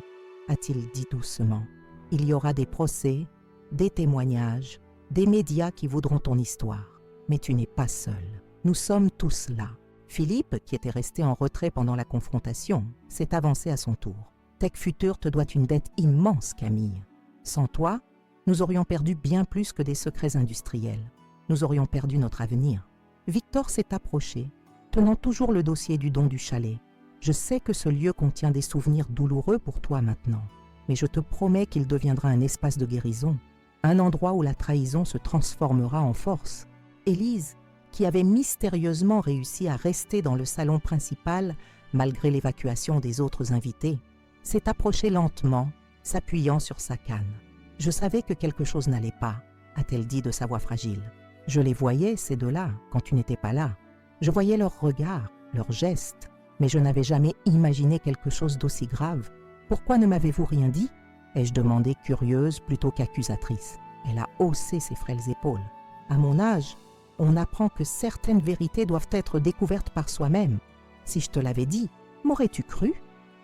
a-t-il dit doucement. « Il y aura des procès, des témoignages, des médias qui voudront ton histoire. Mais tu n'es pas seul. Nous sommes tous là. » Philippe, qui était resté en retrait pendant la confrontation, s'est avancé à son tour. « Tech Future te doit une dette immense, Camille. Sans toi, nous aurions perdu bien plus que des secrets industriels. Nous aurions perdu notre avenir. » Victor s'est approché, tenant toujours le dossier du don du chalet. « Je sais que ce lieu contient des souvenirs douloureux pour toi maintenant, mais je te promets qu'il deviendra un espace de guérison, un endroit où la trahison se transformera en force. » Élise, qui avait mystérieusement réussi à rester dans le salon principal malgré l'évacuation des autres invités, s'est approchée lentement, s'appuyant sur sa canne. « Je savais que quelque chose n'allait pas, » a-t-elle dit de sa voix fragile. « Je les voyais, ces deux-là, quand tu n'étais pas là. Je voyais leurs regards, leurs gestes, mais je n'avais jamais imaginé quelque chose d'aussi grave. Pourquoi ne m'avez-vous rien dit ?» ai-je demandé, curieuse plutôt qu'accusatrice. Elle a haussé ses frêles épaules. « À mon âge, on apprend que certaines vérités doivent être découvertes par soi-même. Si je te l'avais dit, m'aurais-tu cru ?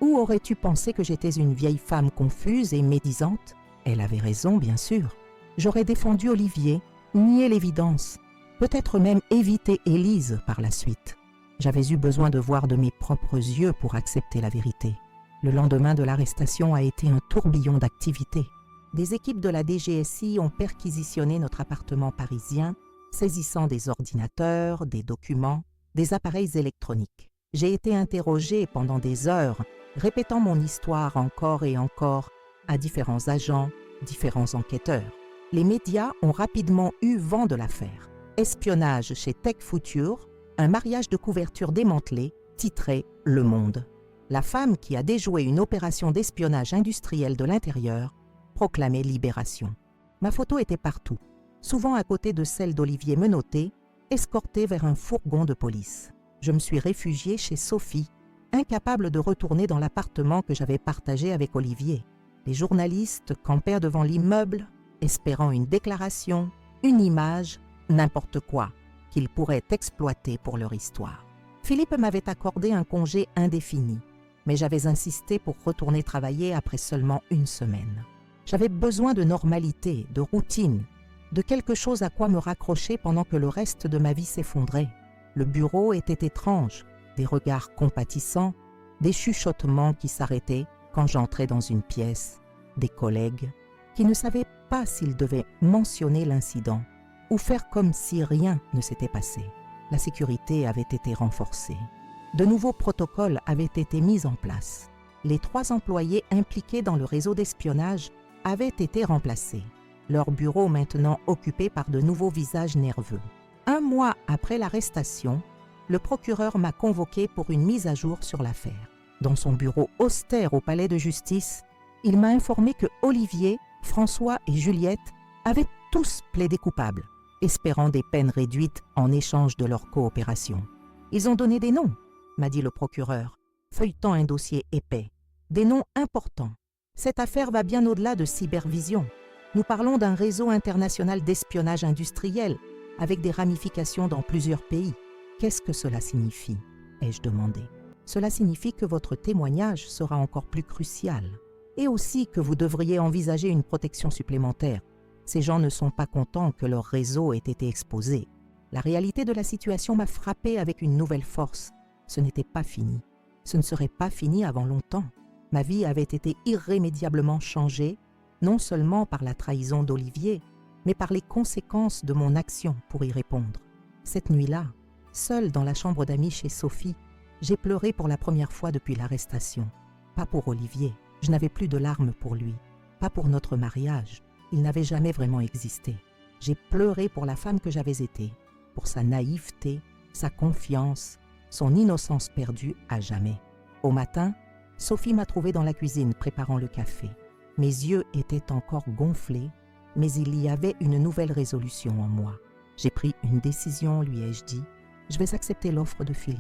Ou aurais-tu pensé que j'étais une vieille femme confuse et médisante ? » Elle avait raison, bien sûr. J'aurais défendu Olivier, nié l'évidence, peut-être même évité Élise par la suite. J'avais eu besoin de voir de mes propres yeux pour accepter la vérité. Le lendemain de l'arrestation a été un tourbillon d'activités. Des équipes de la DGSI ont perquisitionné notre appartement parisien, saisissant des ordinateurs, des documents, des appareils électroniques. J'ai été interrogée pendant des heures, répétant mon histoire encore et encore à différents agents, différents enquêteurs. Les médias ont rapidement eu vent de l'affaire. Espionnage chez Tech Future, un mariage de couverture démantelé, titrait Le Monde. La femme qui a déjoué une opération d'espionnage industriel de l'intérieur proclamait Libération. Ma photo était partout, souvent à côté de celle d'Olivier menotté, escorté vers un fourgon de police. Je me suis réfugiée chez Sophie, incapable de retourner dans l'appartement que j'avais partagé avec Olivier. Les journalistes campaient devant l'immeuble, espérant une déclaration, une image, n'importe quoi, qu'ils pourraient exploiter pour leur histoire. Philippe m'avait accordé un congé indéfini, mais j'avais insisté pour retourner travailler après seulement une semaine. J'avais besoin de normalité, de routine, de quelque chose à quoi me raccrocher pendant que le reste de ma vie s'effondrait. Le bureau était étrange, des regards compatissants, des chuchotements qui s'arrêtaient quand j'entrais dans une pièce, des collègues qui ne savaient pas s'ils devaient mentionner l'incident ou faire comme si rien ne s'était passé. La sécurité avait été renforcée. De nouveaux protocoles avaient été mis en place. Les 3 employés impliqués dans le réseau d'espionnage avaient été remplacés, leur bureau maintenant occupé par de nouveaux visages nerveux. 1 mois après l'arrestation, le procureur m'a convoqué pour une mise à jour sur l'affaire. Dans son bureau austère au palais de justice, il m'a informé que Olivier, François et Juliette avaient tous plaidé coupables, espérant des peines réduites en échange de leur coopération. Ils ont donné des noms, m'a dit le procureur, feuilletant un dossier épais. Des noms importants. Cette affaire va bien au-delà de Cybervision. Nous parlons d'un réseau international d'espionnage industriel, avec des ramifications dans plusieurs pays. Qu'est-ce que cela signifie ? Ai-je demandé. Cela signifie que votre témoignage sera encore plus crucial, et aussi que vous devriez envisager une protection supplémentaire. Ces gens ne sont pas contents que leur réseau ait été exposé. La réalité de la situation m'a frappé avec une nouvelle force. Ce n'était pas fini. Ce ne serait pas fini avant longtemps. Ma vie avait été irrémédiablement changée, non seulement par la trahison d'Olivier, mais par les conséquences de mon action pour y répondre. Cette nuit-là, seule dans la chambre d'amis chez Sophie, j'ai pleuré pour la première fois depuis l'arrestation. Pas pour Olivier, je n'avais plus de larmes pour lui. Pas pour notre mariage, il n'avait jamais vraiment existé. J'ai pleuré pour la femme que j'avais été, pour sa naïveté, sa confiance, son innocence perdue à jamais. Au matin, Sophie m'a trouvé dans la cuisine préparant le café. Mes yeux étaient encore gonflés, mais il y avait une nouvelle résolution en moi. J'ai pris une décision, lui ai-je dit. Je vais accepter l'offre de Philippe.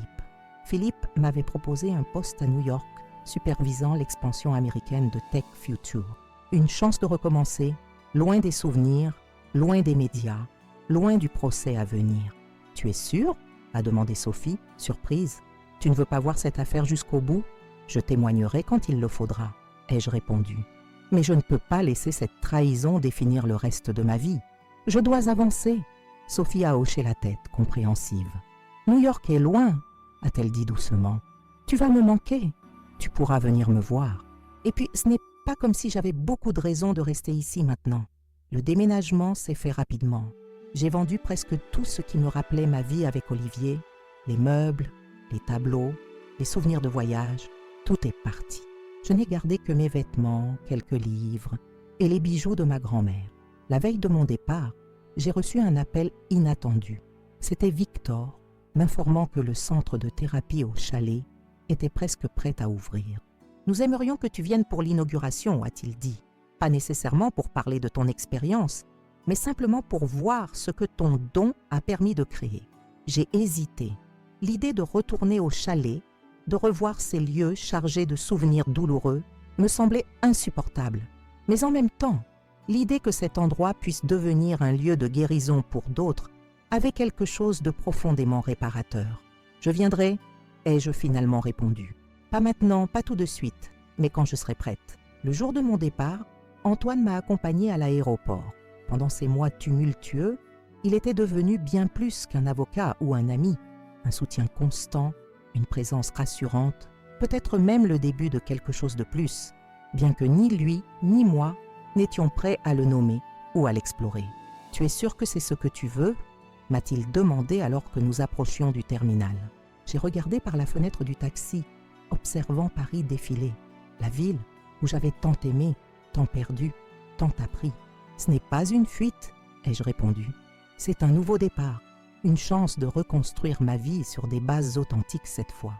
Philippe m'avait proposé un poste à New York, supervisant l'expansion américaine de Tech Future. Une chance de recommencer, loin des souvenirs, loin des médias, loin du procès à venir. « Tu es sûre ?» a demandé Sophie, surprise. « Tu ne veux pas voir cette affaire jusqu'au bout ? Je témoignerai quand il le faudra. » ai-je répondu. « Mais je ne peux pas laisser cette trahison définir le reste de ma vie. Je dois avancer. » Sophie a hoché la tête, compréhensive. « New York est loin, » a-t-elle dit doucement. « Tu vas me manquer. Tu pourras venir me voir. Et puis, ce n'est pas comme si j'avais beaucoup de raisons de rester ici maintenant. Le déménagement s'est fait rapidement. J'ai vendu presque tout ce qui me rappelait ma vie avec Olivier, les meubles, les tableaux, les souvenirs de voyage, tout est parti. Je n'ai gardé que mes vêtements, quelques livres et les bijoux de ma grand-mère. La veille de mon départ, j'ai reçu un appel inattendu. C'était Victor, m'informant que le centre de thérapie au chalet était presque prêt à ouvrir. « Nous aimerions que tu viennes pour l'inauguration », a-t-il dit. Pas nécessairement pour parler de ton expérience, mais simplement pour voir ce que ton don a permis de créer. J'ai hésité. L'idée de retourner au chalet, de revoir ces lieux chargés de souvenirs douloureux, me semblait insupportable. Mais en même temps, l'idée que cet endroit puisse devenir un lieu de guérison pour d'autres avait quelque chose de profondément réparateur. « Je viendrai », ai-je finalement répondu. « Pas maintenant, pas tout de suite, mais quand je serai prête. » Le jour de mon départ, Antoine m'a accompagnée à l'aéroport. Pendant ces mois tumultueux, il était devenu bien plus qu'un avocat ou un ami, un soutien constant, une présence rassurante, peut-être même le début de quelque chose de plus, bien que ni lui ni moi n'étions prêts à le nommer ou à l'explorer. « Tu es sûr que c'est ce que tu veux ?» m'a-t-il demandé alors que nous approchions du terminal. J'ai regardé par la fenêtre du taxi, observant Paris défiler, la ville où j'avais tant aimé, tant perdu, tant appris. « Ce n'est pas une fuite », ai-je répondu. « C'est un nouveau départ, une chance de reconstruire ma vie sur des bases authentiques cette fois. »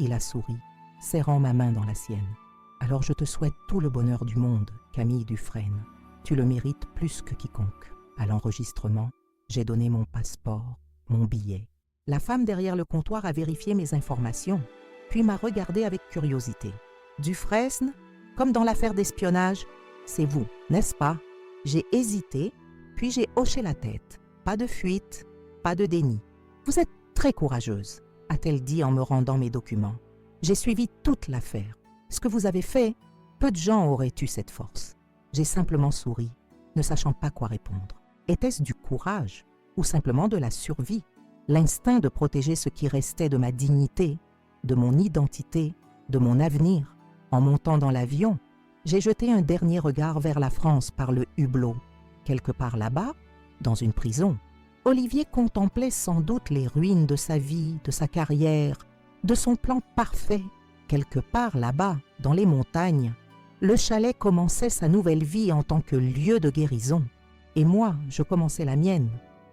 Il a souri, serrant ma main dans la sienne. Alors je te souhaite tout le bonheur du monde, Camille Dufresne. Tu le mérites plus que quiconque. À l'enregistrement, j'ai donné mon passeport, mon billet. La femme derrière le comptoir a vérifié mes informations, puis m'a regardé avec curiosité. Dufresne, comme dans l'affaire d'espionnage, c'est vous, n'est-ce pas? J'ai hésité, puis j'ai hoché la tête. Pas de fuite, pas de déni. Vous êtes très courageuse, a-t-elle dit en me rendant mes documents. J'ai suivi toute l'affaire. Ce que vous avez fait, peu de gens auraient eu cette force. J'ai simplement souri, ne sachant pas quoi répondre. Était-ce du courage ou simplement de la survie? L'instinct de protéger ce qui restait de ma dignité, de mon identité, de mon avenir. En montant dans l'avion, j'ai jeté un dernier regard vers la France par le hublot. Quelque part là-bas, dans une prison, Olivier contemplait sans doute les ruines de sa vie, de sa carrière, de son plan parfait. Quelque part là-bas, dans les montagnes, le chalet commençait sa nouvelle vie en tant que lieu de guérison. Et moi, je commençais la mienne,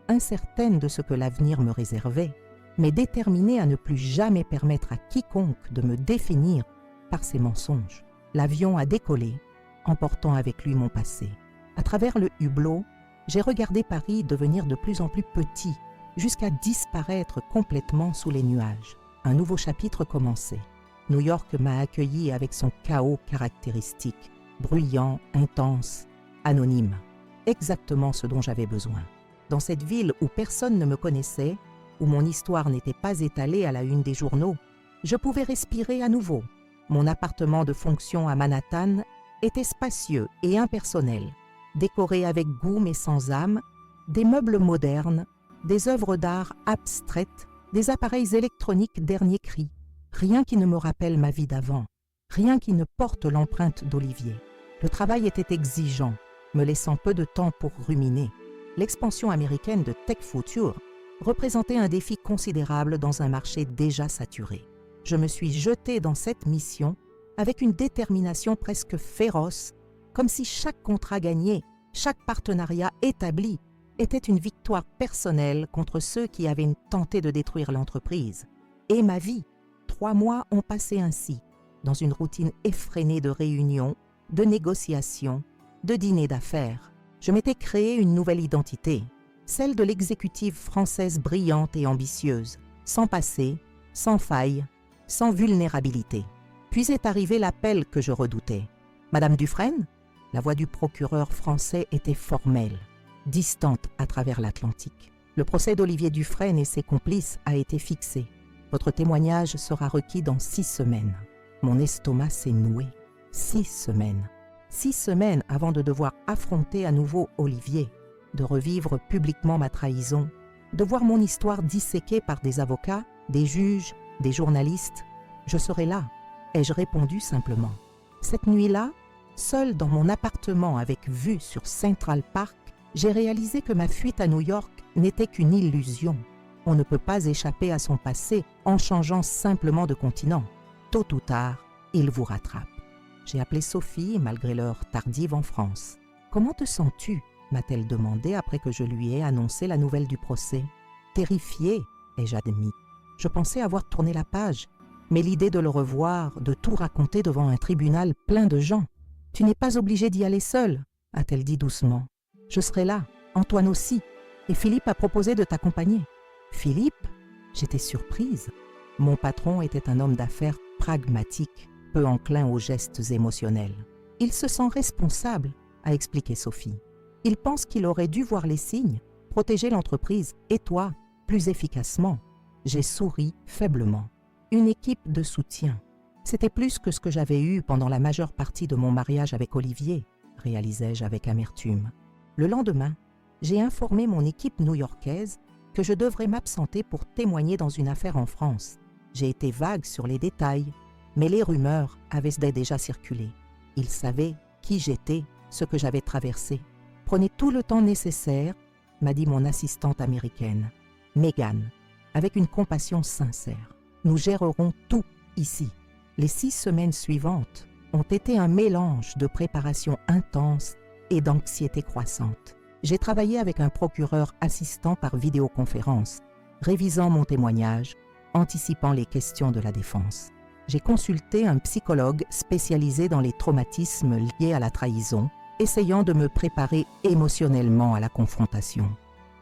incertaine de ce que l'avenir me réservait, mais déterminée à ne plus jamais permettre à quiconque de me définir par ses mensonges. L'avion a décollé, emportant avec lui mon passé. À travers le hublot, j'ai regardé Paris devenir de plus en plus petit, jusqu'à disparaître complètement sous les nuages. Un nouveau chapitre commençait. New York m'a accueilli avec son chaos caractéristique, bruyant, intense, anonyme. Exactement ce dont j'avais besoin. Dans cette ville où personne ne me connaissait, où mon histoire n'était pas étalée à la une des journaux, je pouvais respirer à nouveau. Mon appartement de fonction à Manhattan était spacieux et impersonnel, décoré avec goût mais sans âme, des meubles modernes, des œuvres d'art abstraites, des appareils électroniques dernier cri. Rien qui ne me rappelle ma vie d'avant, rien qui ne porte l'empreinte d'Olivier. Le travail était exigeant, me laissant peu de temps pour ruminer. L'expansion américaine de Tech Future représentait un défi considérable dans un marché déjà saturé. Je me suis jetée dans cette mission avec une détermination presque féroce, comme si chaque contrat gagné, chaque partenariat établi était une victoire personnelle contre ceux qui avaient tenté de détruire l'entreprise. Et ma vie, 3 mois ont passé ainsi, dans une routine effrénée de réunions, de négociations, de dîners d'affaires. Je m'étais créé une nouvelle identité, celle de l'exécutive française brillante et ambitieuse, sans passé, sans faille, sans vulnérabilité. Puis est arrivé l'appel que je redoutais. « Madame Dufresne ?» La voix du procureur français était formelle, distante à travers l'Atlantique. Le procès d'Olivier Dufresne et ses complices a été fixé. Votre témoignage sera requis dans 6 semaines. Mon estomac s'est noué. 6 semaines. 6 semaines avant de devoir affronter à nouveau Olivier, de revivre publiquement ma trahison, de voir mon histoire disséquée par des avocats, des juges, des journalistes. Je serai là, ai-je répondu simplement. Cette nuit-là, seule dans mon appartement avec vue sur Central Park, j'ai réalisé que ma fuite à New York n'était qu'une illusion. On ne peut pas échapper à son passé en changeant simplement de continent. Tôt ou tard, il vous rattrape. J'ai appelé Sophie, malgré l'heure tardive en France. « Comment te sens-tu » m'a-t-elle demandé après que je lui ai annoncé la nouvelle du procès. « Terrifiée » ai-je admis. Je pensais avoir tourné la page, mais l'idée de le revoir, de tout raconter devant un tribunal plein de gens. « Tu n'es pas obligé d'y aller seule » a-t-elle dit doucement. « Je serai là, Antoine aussi, et Philippe a proposé de t'accompagner. » Philippe? J'étais surprise. Mon patron était un homme d'affaires pragmatique, peu enclin aux gestes émotionnels. Il se sent responsable, a expliqué Sophie. Il pense qu'il aurait dû voir les signes, protéger l'entreprise et toi, plus efficacement. J'ai souri faiblement. Une équipe de soutien. C'était plus que ce que j'avais eu pendant la majeure partie de mon mariage avec Olivier, réalisai-je avec amertume. Le lendemain, j'ai informé mon équipe new-yorkaise que je devrais m'absenter pour témoigner dans une affaire en France. J'ai été vague sur les détails, mais les rumeurs avaient déjà circulé. Ils savaient qui j'étais, ce que j'avais traversé. « Prenez tout le temps nécessaire », m'a dit mon assistante américaine, Megan, avec une compassion sincère. « Nous gérerons tout ici. » Les 6 semaines suivantes ont été un mélange de préparation intense et d'anxiété croissante. J'ai travaillé avec un procureur assistant par vidéoconférence, révisant mon témoignage, anticipant les questions de la défense. J'ai consulté un psychologue spécialisé dans les traumatismes liés à la trahison, essayant de me préparer émotionnellement à la confrontation.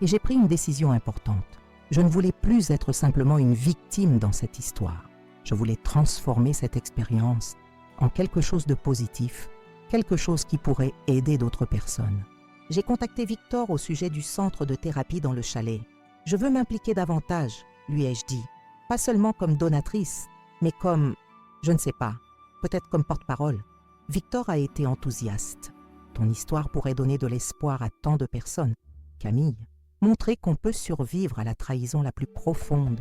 Et j'ai pris une décision importante. Je ne voulais plus être simplement une victime dans cette histoire. Je voulais transformer cette expérience en quelque chose de positif, quelque chose qui pourrait aider d'autres personnes. J'ai contacté Victor au sujet du centre de thérapie dans le chalet. Je veux m'impliquer davantage, lui ai-je dit. Pas seulement comme donatrice, mais comme, je ne sais pas, peut-être comme porte-parole. Victor a été enthousiaste. Ton histoire pourrait donner de l'espoir à tant de personnes. Camille, montrer qu'on peut survivre à la trahison la plus profonde,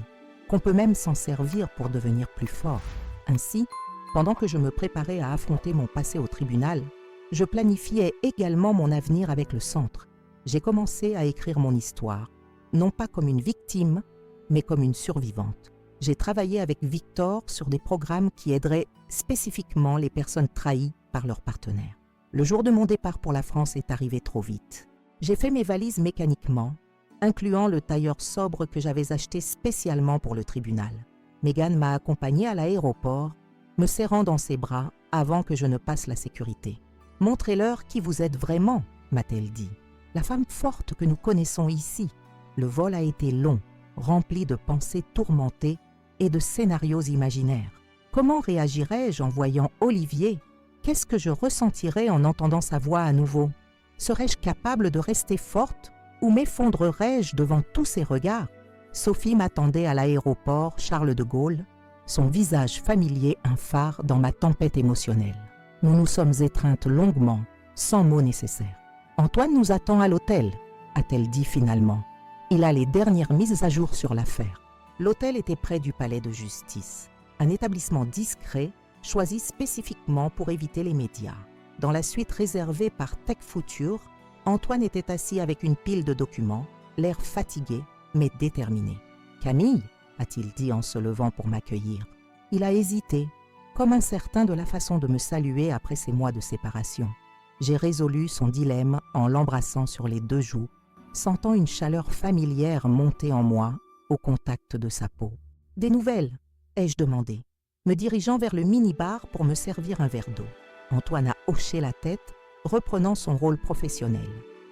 qu'on peut même s'en servir pour devenir plus fort. Ainsi, pendant que je me préparais à affronter mon passé au tribunal, je planifiais également mon avenir avec le centre. J'ai commencé à écrire mon histoire, non pas comme une victime, mais comme une survivante. J'ai travaillé avec Victor sur des programmes qui aideraient spécifiquement les personnes trahies par leurs partenaires. Le jour de mon départ pour la France est arrivé trop vite. J'ai fait mes valises mécaniquement, incluant le tailleur sobre que j'avais acheté spécialement pour le tribunal. Megan m'a accompagnée à l'aéroport, me serrant dans ses bras avant que je ne passe la sécurité. « Montrez-leur qui vous êtes vraiment », m'a-t-elle dit. La femme forte que nous connaissons ici. Le vol a été long, rempli de pensées tourmentées et de scénarios imaginaires. Comment réagirais-je en voyant Olivier? Qu'est-ce que je ressentirais en entendant sa voix à nouveau? Serais-je capable de rester forte ou m'effondrerais-je devant tous ces regards? Sophie m'attendait à l'aéroport Charles de Gaulle, son visage familier un phare dans ma tempête émotionnelle. Nous nous sommes étreintes longuement, sans mots nécessaires. « Antoine nous attend à l'hôtel », a-t-elle dit finalement. Il a les dernières mises à jour sur l'affaire. L'hôtel était près du palais de justice, un établissement discret choisi spécifiquement pour éviter les médias. Dans la suite réservée par Tech Future, Antoine était assis avec une pile de documents, l'air fatigué mais déterminé. « Camille » a-t-il dit en se levant pour m'accueillir. Il a hésité, comme incertain de la façon de me saluer après ces mois de séparation. J'ai résolu son dilemme en l'embrassant sur les 2 joues, sentant une chaleur familière monter en moi au contact de sa peau. « Des nouvelles ?» ai-je demandé, me dirigeant vers le mini-bar pour me servir un verre d'eau. Antoine a hoché la tête, reprenant son rôle professionnel.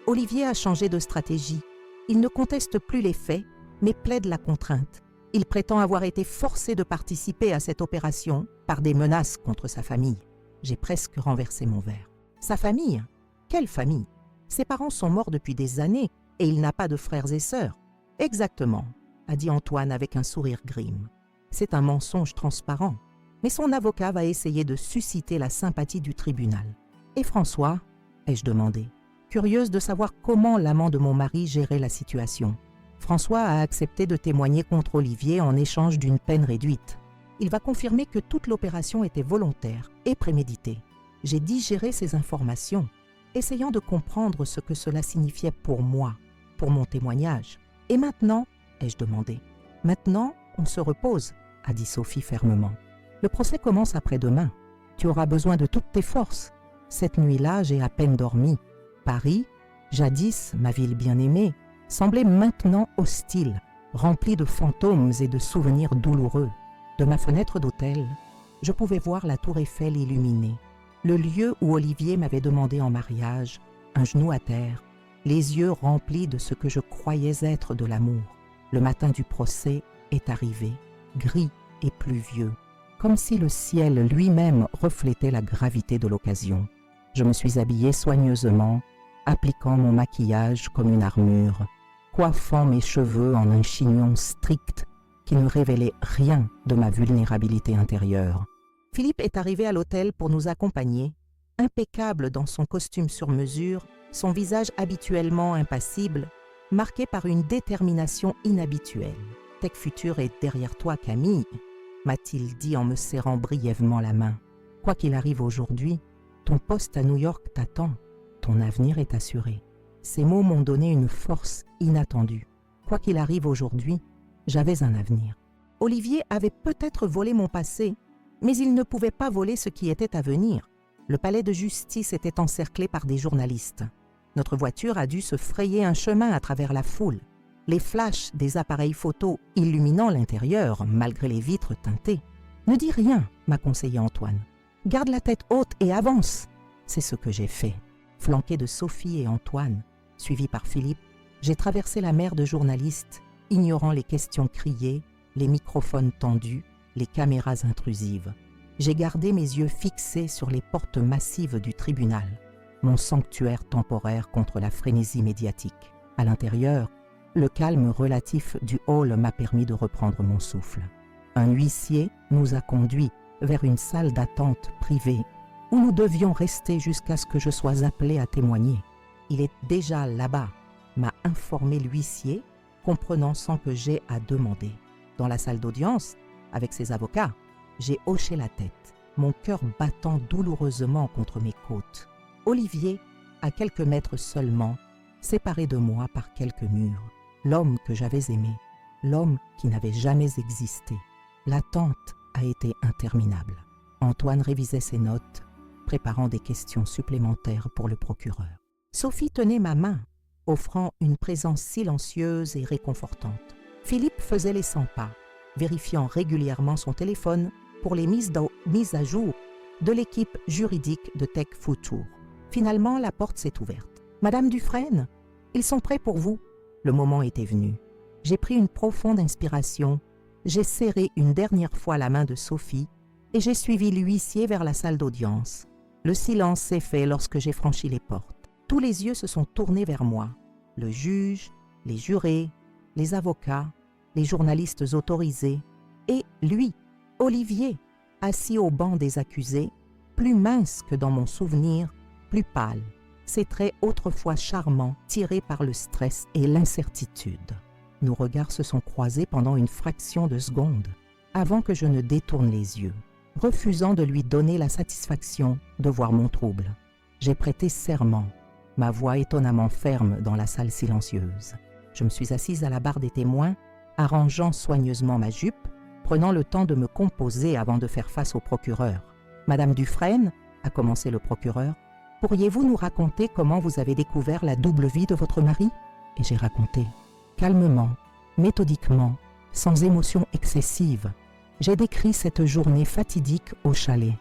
Olivier a changé de stratégie. Il ne conteste plus les faits, mais plaide la contrainte. Il prétend avoir été forcé de participer à cette opération par des menaces contre sa famille. J'ai presque renversé mon verre. Sa famille? Quelle famille? Ses parents sont morts depuis des années et il n'a pas de frères et sœurs. Exactement, a dit Antoine avec un sourire grime. C'est un mensonge transparent, mais son avocat va essayer de susciter la sympathie du tribunal. Et François? Ai-je demandé, curieuse de savoir comment l'amant de mon mari gérait la situation. François a accepté de témoigner contre Olivier en échange d'une peine réduite. Il va confirmer que toute l'opération était volontaire et préméditée. J'ai digéré ces informations, essayant de comprendre ce que cela signifiait pour moi, pour mon témoignage. « Et maintenant ?» ai-je demandé. « Maintenant, on se repose », a dit Sophie fermement. « Le procès commence après-demain. Tu auras besoin de toutes tes forces. Cette nuit-là, j'ai à peine dormi. Paris, jadis ma ville bien-aimée, semblait maintenant hostile, rempli de fantômes et de souvenirs douloureux. De ma fenêtre d'hôtel, je pouvais voir la tour Eiffel illuminée, le lieu où Olivier m'avait demandé en mariage, un genou à terre, les yeux remplis de ce que je croyais être de l'amour. Le matin du procès est arrivé, gris et pluvieux, comme si le ciel lui-même reflétait la gravité de l'occasion. Je me suis habillée soigneusement, appliquant mon maquillage comme une armure, coiffant mes cheveux en un chignon strict qui ne révélait rien de ma vulnérabilité intérieure. Philippe est arrivé à l'hôtel pour nous accompagner, impeccable dans son costume sur mesure, son visage habituellement impassible, marqué par une détermination inhabituelle. « Tech Future est derrière toi, Camille », m'a-t-il dit en me serrant brièvement la main. « Quoi qu'il arrive aujourd'hui, ton poste à New York t'attend, ton avenir est assuré. » Ces mots m'ont donné une force inattendue. Quoi qu'il arrive aujourd'hui, j'avais un avenir. Olivier avait peut-être volé mon passé, mais il ne pouvait pas voler ce qui était à venir. Le palais de justice était encerclé par des journalistes. Notre voiture a dû se frayer un chemin à travers la foule. Les flashs des appareils photo illuminant l'intérieur, malgré les vitres teintées. Ne dis rien, m'a conseillé Antoine. Garde la tête haute et avance. C'est ce que j'ai fait. Flanqué de Sophie et Antoine, suivi par Philippe, j'ai traversé la mer de journalistes, ignorant les questions criées, les microphones tendus, les caméras intrusives. J'ai gardé mes yeux fixés sur les portes massives du tribunal, mon sanctuaire temporaire contre la frénésie médiatique. À l'intérieur, le calme relatif du hall m'a permis de reprendre mon souffle. Un huissier nous a conduits vers une salle d'attente privée où nous devions rester jusqu'à ce que je sois appelé à témoigner. Il est déjà là-bas, m'a informé l'huissier, comprenant sans que j'aie à demander. Dans la salle d'audience, avec ses avocats, j'ai hoché la tête, mon cœur battant douloureusement contre mes côtes. Olivier, à quelques mètres seulement, séparé de moi par quelques murs, l'homme que j'avais aimé, l'homme qui n'avait jamais existé. L'attente a été interminable. Antoine révisait ses notes, préparant des questions supplémentaires pour le procureur. Sophie tenait ma main, offrant une présence silencieuse et réconfortante. Philippe faisait les 100 pas, vérifiant régulièrement son téléphone pour les mises à jour de l'équipe juridique de Tech Future. Finalement, la porte s'est ouverte. « Madame Dufresne, ils sont prêts pour vous. » Le moment était venu. J'ai pris une profonde inspiration, j'ai serré une dernière fois la main de Sophie et j'ai suivi l'huissier vers la salle d'audience. Le silence s'est fait lorsque j'ai franchi les portes. Tous les yeux se sont tournés vers moi. Le juge, les jurés, les avocats, les journalistes autorisés et lui, Olivier, assis au banc des accusés, plus mince que dans mon souvenir, plus pâle, ses traits autrefois charmants, tirés par le stress et l'incertitude. Nos regards se sont croisés pendant une fraction de seconde, avant que je ne détourne les yeux, refusant de lui donner la satisfaction de voir mon trouble. J'ai prêté serment, ma voix étonnamment ferme dans la salle silencieuse. Je me suis assise à la barre des témoins, arrangeant soigneusement ma jupe, prenant le temps de me composer avant de faire face au procureur. « Madame Dufresne, a commencé le procureur, pourriez-vous nous raconter comment vous avez découvert la double vie de votre mari ?» Et j'ai raconté. Calmement, méthodiquement, sans émotion excessive, j'ai décrit cette journée fatidique au chalet,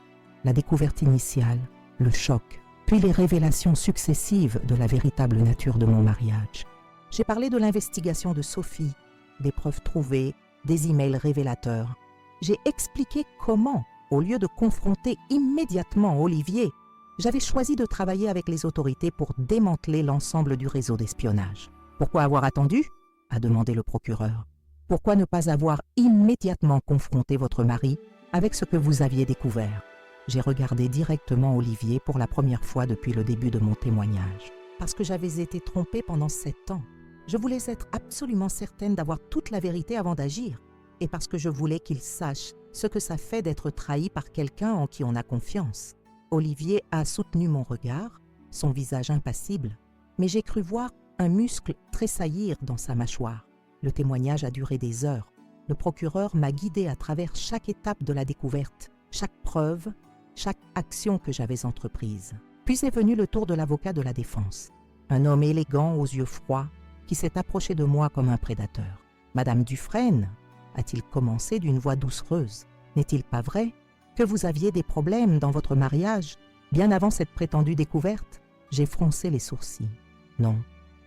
la découverte initiale, le choc, puis les révélations successives de la véritable nature de mon mariage. J'ai parlé de l'investigation de Sophie, des preuves trouvées, des emails révélateurs. J'ai expliqué comment, au lieu de confronter immédiatement Olivier, j'avais choisi de travailler avec les autorités pour démanteler l'ensemble du réseau d'espionnage. « Pourquoi avoir attendu ?» a demandé le procureur. « Pourquoi ne pas avoir immédiatement confronté votre mari avec ce que vous aviez découvert ?» J'ai regardé directement Olivier pour la première fois depuis le début de mon témoignage. Parce que j'avais été trompée pendant 7 ans. Je voulais être absolument certaine d'avoir toute la vérité avant d'agir. Et parce que je voulais qu'il sache ce que ça fait d'être trahi par quelqu'un en qui on a confiance. Olivier a soutenu mon regard, son visage impassible, mais j'ai cru voir un muscle tressaillir dans sa mâchoire. Le témoignage a duré des heures. Le procureur m'a guidée à travers chaque étape de la découverte, chaque preuve, chaque action que j'avais entreprise. Puis est venu le tour de l'avocat de la défense, un homme élégant aux yeux froids qui s'est approché de moi comme un prédateur. « Madame Dufresne, a-t-il commencé d'une voix doucereuse, n'est-il pas vrai que vous aviez des problèmes dans votre mariage bien avant cette prétendue découverte ?» J'ai froncé les sourcils. Non,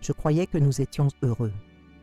je croyais que nous étions heureux.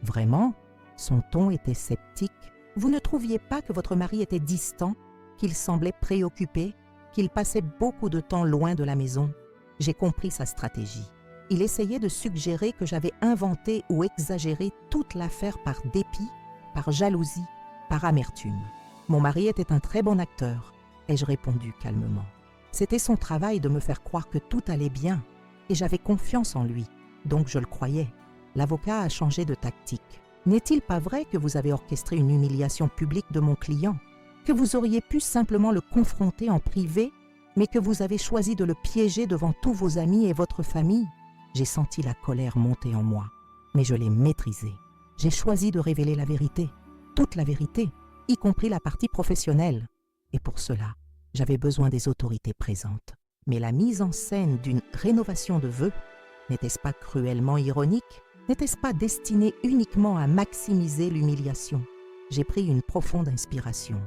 Vraiment? Son ton était sceptique. Vous ne trouviez pas que votre mari était distant, qu'il semblait préoccupé, qu'il passait beaucoup de temps loin de la maison? J'ai compris sa stratégie. Il essayait de suggérer que j'avais inventé ou exagéré toute l'affaire par dépit, par jalousie, par amertume. Mon mari était un très bon acteur, ai-je répondu calmement. C'était son travail de me faire croire que tout allait bien, et j'avais confiance en lui, donc je le croyais. L'avocat a changé de tactique. N'est-il pas vrai que vous avez orchestré une humiliation publique de mon client, que vous auriez pu simplement le confronter en privé, mais que vous avez choisi de le piéger devant tous vos amis et votre famille? J'ai senti la colère monter en moi, mais je l'ai maîtrisée. J'ai choisi de révéler la vérité, toute la vérité, y compris la partie professionnelle. Et pour cela, j'avais besoin des autorités présentes. Mais la mise en scène d'une rénovation de vœux, n'était-ce pas cruellement ironique? N'était-ce pas destiné uniquement à maximiser l'humiliation? J'ai pris une profonde inspiration.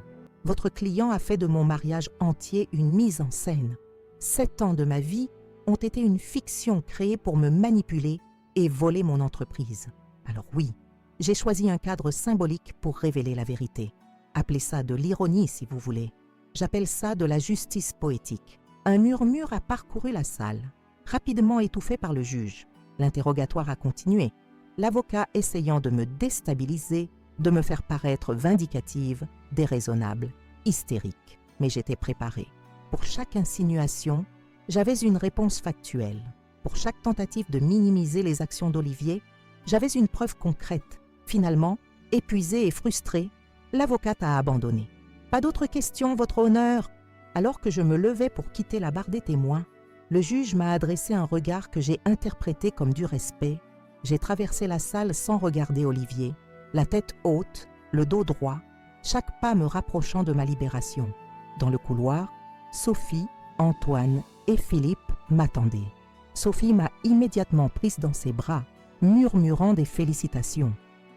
Votre client a fait de mon mariage entier une mise en scène. 7 ans de ma vie ont été une fiction créée pour me manipuler et voler mon entreprise. Alors oui, j'ai choisi un cadre symbolique pour révéler la vérité. Appelez ça de l'ironie si vous voulez. J'appelle ça de la justice poétique. Un murmure a parcouru la salle, rapidement étouffé par le juge. L'interrogatoire a continué, l'avocat essayant de me déstabiliser, de me faire paraître vindicative, déraisonnable, hystérique. Mais j'étais préparée. Pour chaque insinuation, j'avais une réponse factuelle. Pour chaque tentative de minimiser les actions d'Olivier, j'avais une preuve concrète. Finalement, épuisée et frustrée, l'avocate a abandonné. « Pas d'autres questions, votre honneur ?» Alors que je me levais pour quitter la barre des témoins, le juge m'a adressé un regard que j'ai interprété comme du respect. J'ai traversé la salle sans regarder Olivier, la tête haute, le dos droit, chaque pas me rapprochant de ma libération. Dans le couloir, Sophie, Antoine et Philippe m'attendaient. Sophie m'a immédiatement prise dans ses bras, murmurant des félicitations.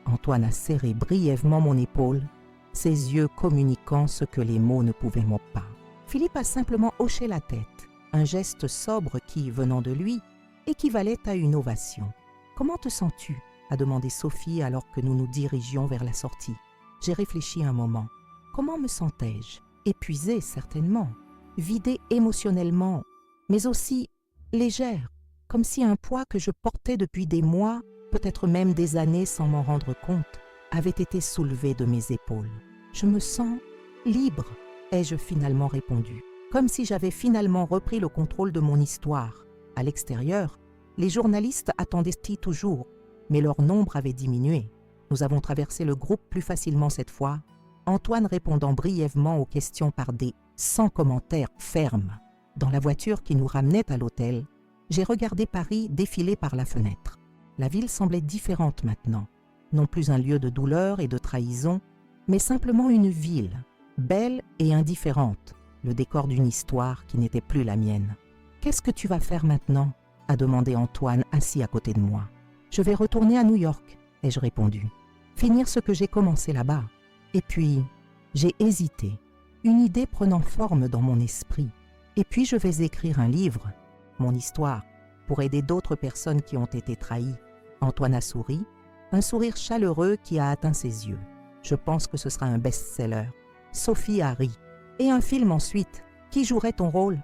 Antoine a serré brièvement mon épaule, ses yeux communiquant ce que les mots ne pouvaient pas. Philippe a simplement hoché la tête, un geste sobre qui, venant de lui, équivalait à une ovation. « Comment te sens-tu » a demandé Sophie alors que nous nous dirigions vers la sortie. J'ai réfléchi un moment. Comment me sentais-je ? Épuisée, certainement, vidée émotionnellement, mais aussi légère, comme si un poids que je portais depuis des mois, peut-être même des années sans m'en rendre compte, avait été soulevé de mes épaules. « Je me sens libre », ai-je finalement répondu, comme si j'avais finalement repris le contrôle de mon histoire. À l'extérieur, les journalistes attendaient toujours, mais leur nombre avait diminué. Nous avons traversé le groupe plus facilement cette fois, Antoine répondant brièvement aux questions par des « sans commentaires fermes ». Dans la voiture qui nous ramenait à l'hôtel, j'ai regardé Paris défiler par la fenêtre. La ville semblait différente maintenant, non plus un lieu de douleur et de trahison, mais simplement une ville, belle et indifférente, le décor d'une histoire qui n'était plus la mienne. « Qu'est-ce que tu vas faire maintenant ?» a demandé Antoine assis à côté de moi. « Je vais retourner à New York », ai-je répondu. « Finir ce que j'ai commencé là-bas. » Et puis, j'ai hésité, une idée prenant forme dans mon esprit. Et puis je vais écrire un livre, mon histoire, pour aider d'autres personnes qui ont été trahies. Antoine a souri, un sourire chaleureux qui a atteint ses yeux. Je pense que ce sera un best-seller. Sophie a ri. Et un film ensuite. Qui jouerait ton rôle?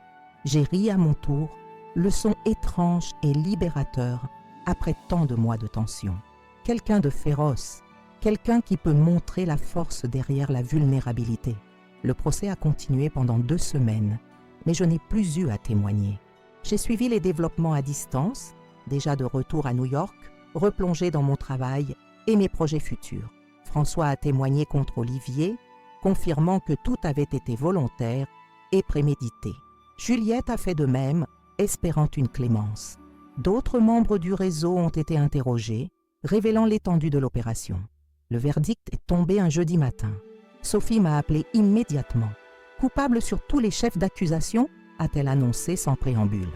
J'ai ri à mon tour, le son étrange et libérateur après tant de mois de tension. Quelqu'un de féroce, quelqu'un qui peut montrer la force derrière la vulnérabilité. Le procès a continué pendant 2 semaines, mais je n'ai plus eu à témoigner. J'ai suivi les développements à distance, déjà de retour à New York, replongé dans mon travail et mes projets futurs. François a témoigné contre Olivier, confirmant que tout avait été volontaire et prémédité. Juliette a fait de même, espérant une clémence. D'autres membres du réseau ont été interrogés, révélant l'étendue de l'opération. Le verdict est tombé un jeudi matin. Sophie m'a appelé immédiatement. Coupable sur tous les chefs d'accusation, a-t-elle annoncé sans préambule.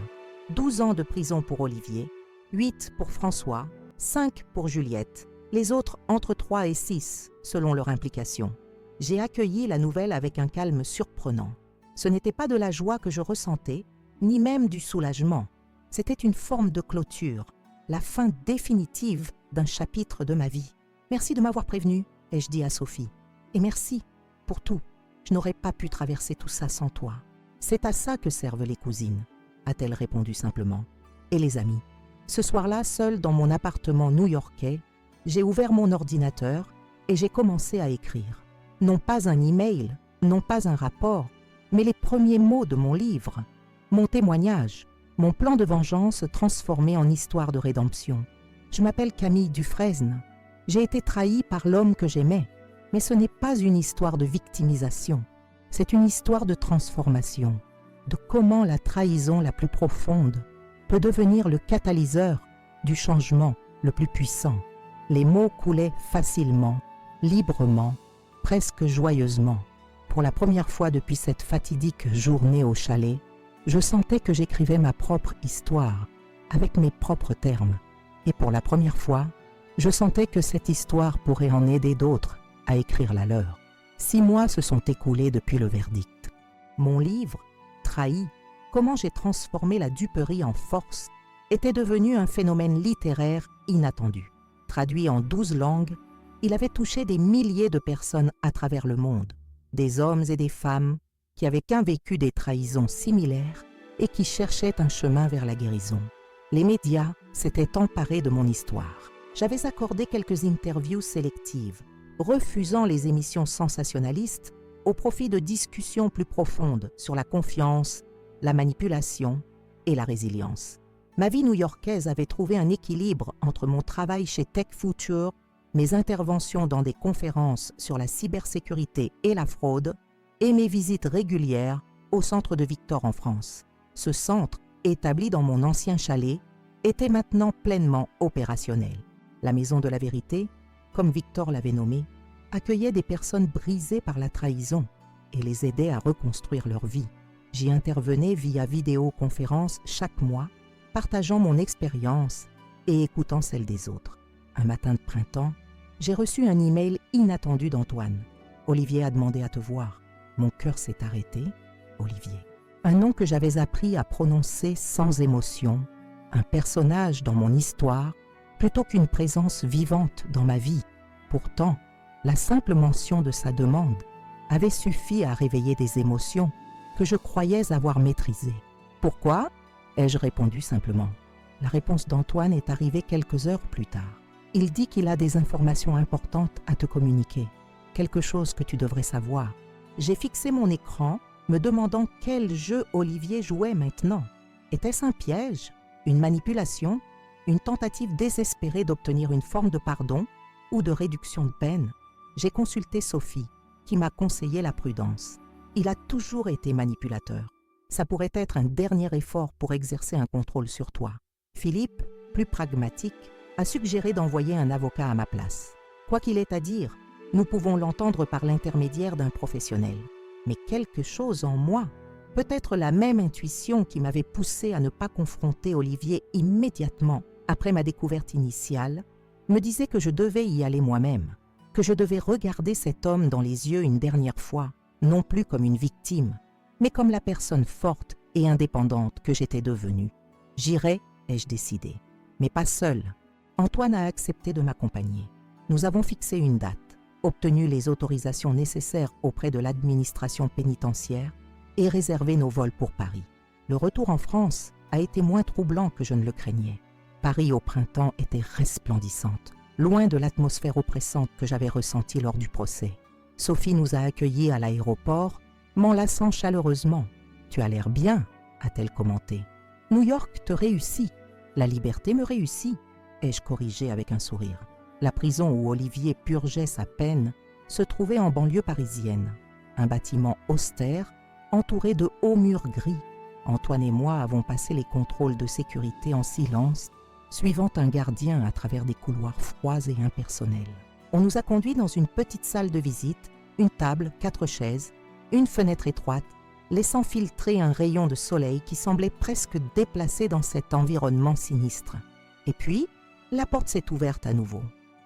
12 ans de prison pour Olivier, 8 pour François, 5 pour Juliette, les autres entre 3 et 6 selon leur implication. J'ai accueilli la nouvelle avec un calme surprenant. Ce n'était pas de la joie que je ressentais, ni même du soulagement. C'était une forme de clôture, la fin définitive d'un chapitre de ma vie. « Merci de m'avoir prévenu », ai-je dit à Sophie. « Et merci pour tout. Je n'aurais pas pu traverser tout ça sans toi. C'est à ça que servent les cousines », a-t-elle répondu simplement. « Et les amis. » Ce soir-là, seul dans mon appartement new-yorkais, j'ai ouvert mon ordinateur et j'ai commencé à écrire. Non pas un email, non pas un rapport, mais les premiers mots de mon livre, mon témoignage, mon plan de vengeance transformé en histoire de rédemption. Je m'appelle Camille Dufresne. J'ai été trahie par l'homme que j'aimais, mais ce n'est pas une histoire de victimisation. C'est une histoire de transformation, de comment la trahison la plus profonde peut devenir le catalyseur du changement le plus puissant. Les mots coulaient facilement, librement, presque joyeusement. Pour la première fois depuis cette fatidique journée au chalet, je sentais que j'écrivais ma propre histoire, avec mes propres termes. Et pour la première fois, je sentais que cette histoire pourrait en aider d'autres à écrire la leur. 6 mois se sont écoulés depuis le verdict. Mon livre, Trahi, comment j'ai transformé la duperie en force, était devenu un phénomène littéraire inattendu. Traduit en 12 langues, il avait touché des milliers de personnes à travers le monde, des hommes et des femmes qui avaient vécu des trahisons similaires et qui cherchaient un chemin vers la guérison. Les médias s'étaient emparés de mon histoire. J'avais accordé quelques interviews sélectives, refusant les émissions sensationnalistes au profit de discussions plus profondes sur la confiance, la manipulation et la résilience. Ma vie new-yorkaise avait trouvé un équilibre entre mon travail chez Tech Future, mes interventions dans des conférences sur la cybersécurité et la fraude, et mes visites régulières au centre de Victor en France. Ce centre, établi dans mon ancien chalet, était maintenant pleinement opérationnel. La Maison de la Vérité, comme Victor l'avait nommée, accueillait des personnes brisées par la trahison et les aidait à reconstruire leur vie. J'y intervenais via vidéoconférence chaque mois, partageant mon expérience et écoutant celle des autres. Un matin de printemps, j'ai reçu un email inattendu d'Antoine. « Olivier a demandé à te voir. » Mon cœur s'est arrêté. Olivier. Un nom que j'avais appris à prononcer sans émotion, un personnage dans mon histoire, plutôt qu'une présence vivante dans ma vie. Pourtant, la simple mention de sa demande avait suffi à réveiller des émotions que je croyais avoir maîtrisées. « Pourquoi ?» ai-je répondu simplement. La réponse d'Antoine est arrivée quelques heures plus tard. Il dit qu'il a des informations importantes à te communiquer, quelque chose que tu devrais savoir. J'ai fixé mon écran, me demandant quel jeu Olivier jouait maintenant. Était-ce un piège, une manipulation, une tentative désespérée d'obtenir une forme de pardon ou de réduction de peine? J'ai consulté Sophie, qui m'a conseillé la prudence. Il a toujours été manipulateur. Ça pourrait être un dernier effort pour exercer un contrôle sur toi. Philippe, plus pragmatique, a suggéré d'envoyer un avocat à ma place. Quoi qu'il ait à dire, nous pouvons l'entendre par l'intermédiaire d'un professionnel. Mais quelque chose en moi, peut-être la même intuition qui m'avait poussé à ne pas confronter Olivier immédiatement après ma découverte initiale, me disait que je devais y aller moi-même, que je devais regarder cet homme dans les yeux une dernière fois, non plus comme une victime, mais comme la personne forte et indépendante que j'étais devenue. J'irai, ai-je décidé, mais pas seule. Antoine a accepté de m'accompagner. Nous avons fixé une date, obtenu les autorisations nécessaires auprès de l'administration pénitentiaire et réservé nos vols pour Paris. Le retour en France a été moins troublant que je ne le craignais. Paris au printemps était resplendissante, loin de l'atmosphère oppressante que j'avais ressentie lors du procès. Sophie nous a accueillis à l'aéroport, m'enlaçant chaleureusement. « Tu as l'air bien », a-t-elle commenté. « New York te réussit, la liberté me réussit », ai-je corrigé avec un sourire. La prison où Olivier purgeait sa peine se trouvait en banlieue parisienne. Un bâtiment austère, entouré de hauts murs gris. Antoine et moi avons passé les contrôles de sécurité en silence, suivant un gardien à travers des couloirs froids et impersonnels. On nous a conduits dans une petite salle de visite, une table, 4 chaises, une fenêtre étroite, laissant filtrer un rayon de soleil qui semblait presque déplacé dans cet environnement sinistre. Et puis, la porte s'est ouverte à nouveau.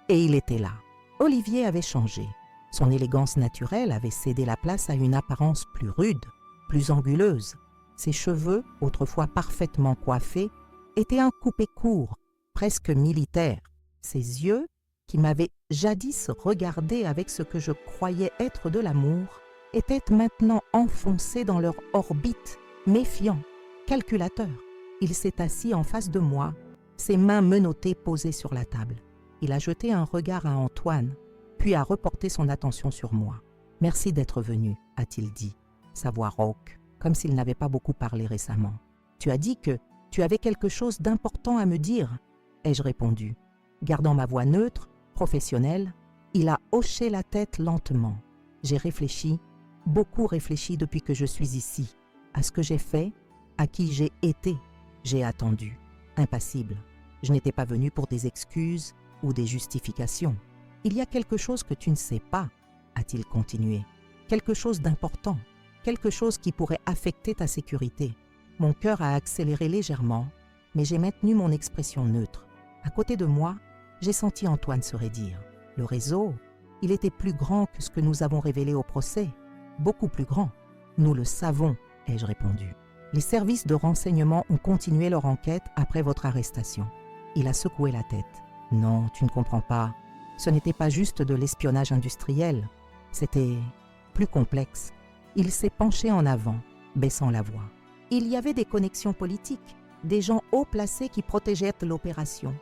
Et il était là. Olivier avait changé. Son élégance naturelle avait cédé la place à une apparence plus rude, plus anguleuse. Ses cheveux, autrefois parfaitement coiffés, étaient un coupé court, presque militaire. Ses yeux, qui m'avaient jadis regardé avec ce que je croyais être de l'amour, étaient maintenant enfoncés dans leur orbite, méfiants, calculateurs. Il s'est assis en face de moi, ses mains menottées posées sur la table. Il a jeté un regard à Antoine, puis a reporté son attention sur moi. « Merci d'être venu », a-t-il dit, sa voix rauque, comme s'il n'avait pas beaucoup parlé récemment. « Tu as dit que tu avais quelque chose d'important à me dire », ai-je répondu. Gardant ma voix neutre, professionnelle, il a hoché la tête lentement. J'ai réfléchi, beaucoup réfléchi depuis que je suis ici, à ce que j'ai fait, à qui j'ai été. J'ai attendu, impassible. Je n'étais pas venu pour des excuses ou des justifications. « Il y a quelque chose que tu ne sais pas », a-t-il continué. « Quelque chose d'important, quelque chose qui pourrait affecter ta sécurité. » Mon cœur a accéléré légèrement, mais j'ai maintenu mon expression neutre. À côté de moi, j'ai senti Antoine se raidir. Le réseau, Il était plus grand que ce que nous avons révélé au procès. Beaucoup plus grand. Nous le savons, ai-je répondu. Les services de renseignement ont continué leur enquête après votre arrestation. Il a secoué la tête. Non, tu ne comprends pas. Ce n'était pas juste de l'espionnage industriel. C'était plus complexe. Il s'est penché en avant, baissant la voix. Il y avait des connexions politiques, des gens haut placés qui protégeaient l'opération,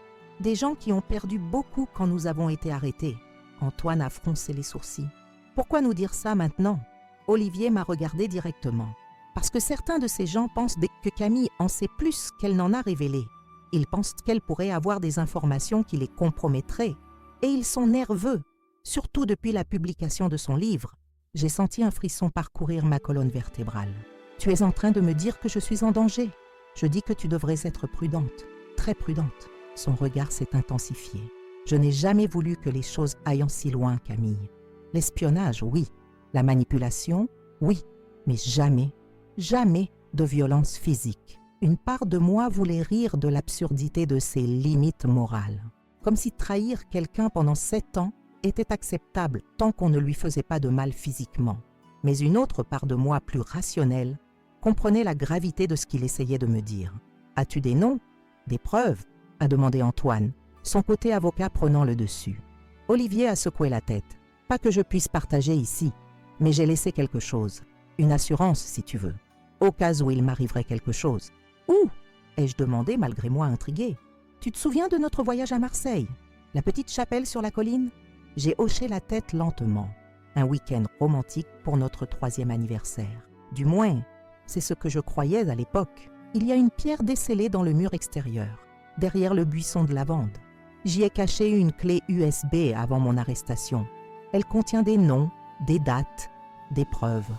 des gens qui ont perdu beaucoup quand nous avons été arrêtés. Antoine a froncé les sourcils. Pourquoi nous dire ça maintenant? Olivier m'a regardé directement. Parce que certains de ces gens pensent que Camille en sait plus qu'elle n'en a révélé. Ils pensent qu'elle pourrait avoir des informations qui les compromettraient. Et ils sont nerveux, surtout depuis la publication de son livre. J'ai senti un frisson parcourir ma colonne vertébrale. Tu es en train de me dire que je suis en danger. Je dis que tu devrais être prudente, très prudente. Son regard s'est intensifié. Je n'ai jamais voulu que les choses aillent si loin, Camille. L'espionnage, oui. La manipulation, oui. Mais jamais, jamais de violence physique. Une part de moi voulait rire de l'absurdité de ses limites morales. Comme si trahir quelqu'un pendant 7 ans était acceptable tant qu'on ne lui faisait pas de mal physiquement. Mais une autre part de moi plus rationnelle comprenait la gravité de ce qu'il essayait de me dire. « As-tu des noms? Des preuves ?» a demandé Antoine, son côté avocat prenant le dessus. Olivier a secoué la tête. « Pas que je puisse partager ici, mais j'ai laissé quelque chose. Une assurance, si tu veux. Au cas où il m'arriverait quelque chose. »« Où ?» ai-je demandé, malgré moi intrigué. « Tu te souviens de notre voyage à Marseille? La petite chapelle sur la colline ?» J'ai hoché la tête lentement. Un week-end romantique pour notre 3e anniversaire. Du moins, c'est ce que je croyais à l'époque. Il y a une pierre descellée dans le mur extérieur, derrière le buisson de lavande. J'y ai caché une clé USB avant mon arrestation. Elle contient des noms, des dates, des preuves.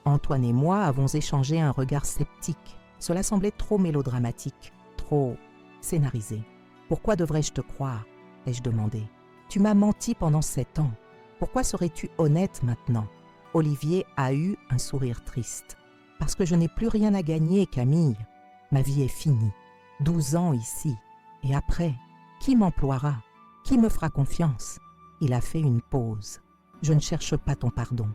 Antoine et moi avons échangé un regard sceptique. Cela semblait trop mélodramatique, trop scénarisé. « Pourquoi devrais-je te croire ?» ai-je demandé. « Tu m'as menti pendant 7 ans. Pourquoi serais-tu honnête maintenant ?» Olivier a eu un sourire triste. « Parce que je n'ai plus rien à gagner, Camille. Ma vie est finie. 12 ans ici. Et après, qui m'emploiera? Qui me fera confiance ?» Il a fait une pause. « Je ne cherche pas ton pardon.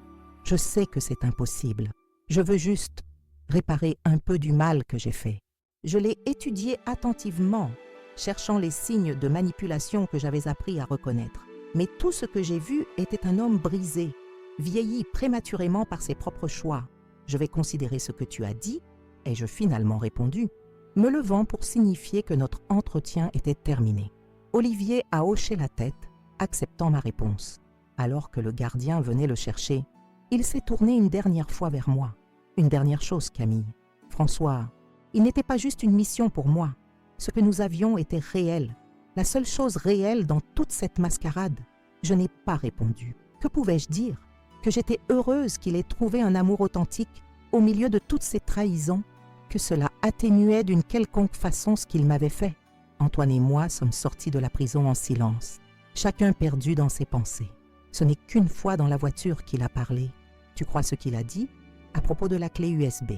Je sais que c'est impossible. Je veux juste réparer un peu du mal que j'ai fait. » Je l'ai étudié attentivement, cherchant les signes de manipulation que j'avais appris à reconnaître. Mais tout ce que j'ai vu était un homme brisé, vieilli prématurément par ses propres choix. Je vais considérer ce que tu as dit, ai-je finalement répondu, me levant pour signifier que notre entretien était terminé. Olivier a hoché la tête, acceptant ma réponse. Alors que le gardien venait le chercher, il s'est tourné une dernière fois vers moi. Une dernière chose, Camille. François, il n'était pas juste une mission pour moi. Ce que nous avions était réel. La seule chose réelle dans toute cette mascarade. Je n'ai pas répondu. Que pouvais-je dire? Que j'étais heureuse qu'il ait trouvé un amour authentique au milieu de toutes ces trahisons, que cela atténuait d'une quelconque façon ce qu'il m'avait fait. Antoine et moi sommes sortis de la prison en silence, chacun perdu dans ses pensées. Ce n'est qu'une fois dans la voiture qu'il a parlé. Tu crois ce qu'il a dit? À propos de la clé USB.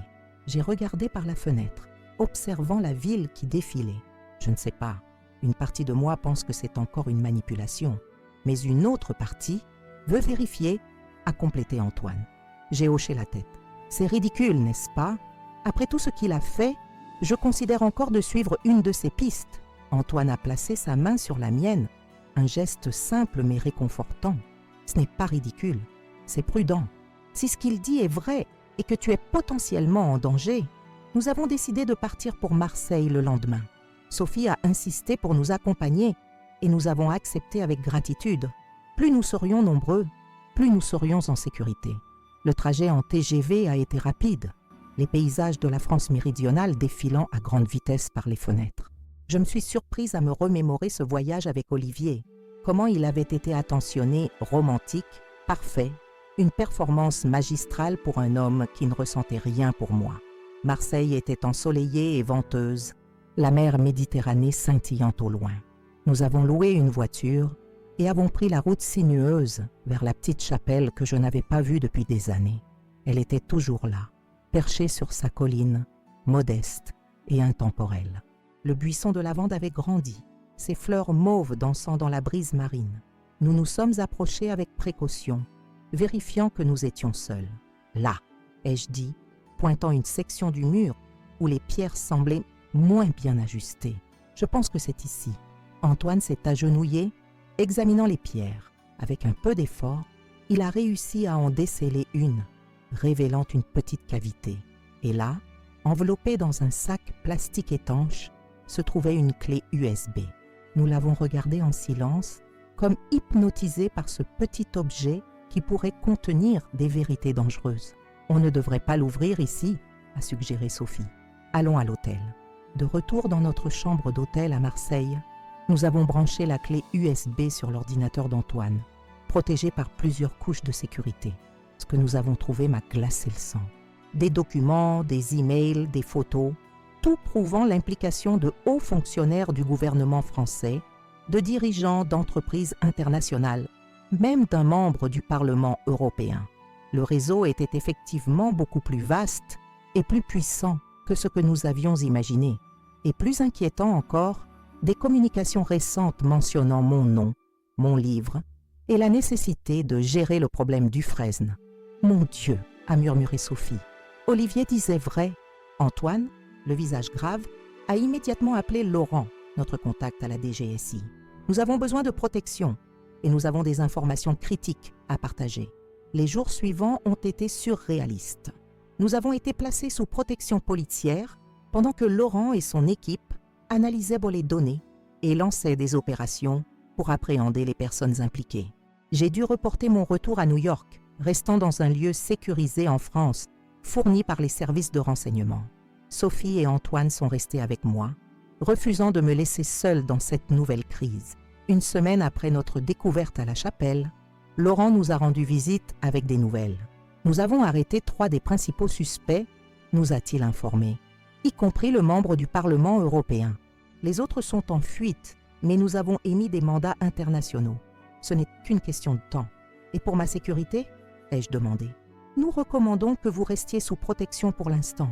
J'ai regardé par la fenêtre, observant la ville qui défilait. Je ne sais pas. Une partie de moi pense que c'est encore une manipulation. Mais une autre partie veut vérifier, a complété Antoine. J'ai hoché la tête. C'est ridicule, n'est-ce pas? Après tout ce qu'il a fait, je considère encore de suivre une de ses pistes. Antoine a placé sa main sur la mienne. Un geste simple mais réconfortant. Ce n'est pas ridicule, c'est prudent. Si ce qu'il dit est vrai et que tu es potentiellement en danger, nous avons décidé de partir pour Marseille le lendemain. Sophie a insisté pour nous accompagner et nous avons accepté avec gratitude. Plus nous serions nombreux, plus nous serions en sécurité. Le trajet en TGV a été rapide, les paysages de la France méridionale défilant à grande vitesse par les fenêtres. Je me suis surprise à me remémorer ce voyage avec Olivier, comment il avait été attentionné, romantique, parfait, une performance magistrale pour un homme qui ne ressentait rien pour moi. Marseille était ensoleillée et venteuse, la mer Méditerranée scintillant au loin. Nous avons loué une voiture et avons pris la route sinueuse vers la petite chapelle que je n'avais pas vue depuis des années. Elle était toujours là, perchée sur sa colline, modeste et intemporelle. Le buisson de lavande avait grandi, ses fleurs mauves dansant dans la brise marine. Nous nous sommes approchés avec précaution, vérifiant que nous étions seuls. Là, ai-je dit, pointant une section du mur où les pierres semblaient moins bien ajustées. Je pense que c'est ici. Antoine s'est agenouillé, examinant les pierres. Avec un peu d'effort, il a réussi à en déceler une, révélant une petite cavité. Et là, enveloppée dans un sac plastique étanche, se trouvait une clé USB. Nous l'avons regardée en silence, comme hypnotisés par ce petit objet qui pourrait contenir des vérités dangereuses. « On ne devrait pas l'ouvrir ici », a suggéré Sophie. « Allons à l'hôtel. » De retour dans notre chambre d'hôtel à Marseille, nous avons branché la clé USB sur l'ordinateur d'Antoine, protégé par plusieurs couches de sécurité. Ce que nous avons trouvé m'a glacé le sang. Des documents, des emails, des photos, tout prouvant l'implication de hauts fonctionnaires du gouvernement français, de dirigeants d'entreprises internationales, même d'un membre du Parlement européen. Le réseau était effectivement beaucoup plus vaste et plus puissant que ce que nous avions imaginé. Et plus inquiétant encore, des communications récentes mentionnant mon nom, mon livre et la nécessité de gérer le problème Dufresne. « Mon Dieu !» a murmuré Sophie. Olivier disait vrai. Antoine, le visage grave, a immédiatement appelé Laurent, notre contact à la DGSI. Nous avons besoin de protection et nous avons des informations critiques à partager. Les jours suivants ont été surréalistes. Nous avons été placés sous protection policière pendant que Laurent et son équipe analysaient les données et lançaient des opérations pour appréhender les personnes impliquées. J'ai dû reporter mon retour à New York, restant dans un lieu sécurisé en France, fourni par les services de renseignement. Sophie et Antoine sont restés avec moi, refusant de me laisser seule dans cette nouvelle crise. Une semaine après notre découverte à la chapelle, Laurent nous a rendu visite avec des nouvelles. Nous avons arrêté 3 des principaux suspects, nous a-t-il informé, y compris le membre du Parlement européen. Les autres sont en fuite, mais nous avons émis des mandats internationaux. Ce n'est qu'une question de temps. Et pour ma sécurité, ai-je demandé, nous recommandons que vous restiez sous protection pour l'instant,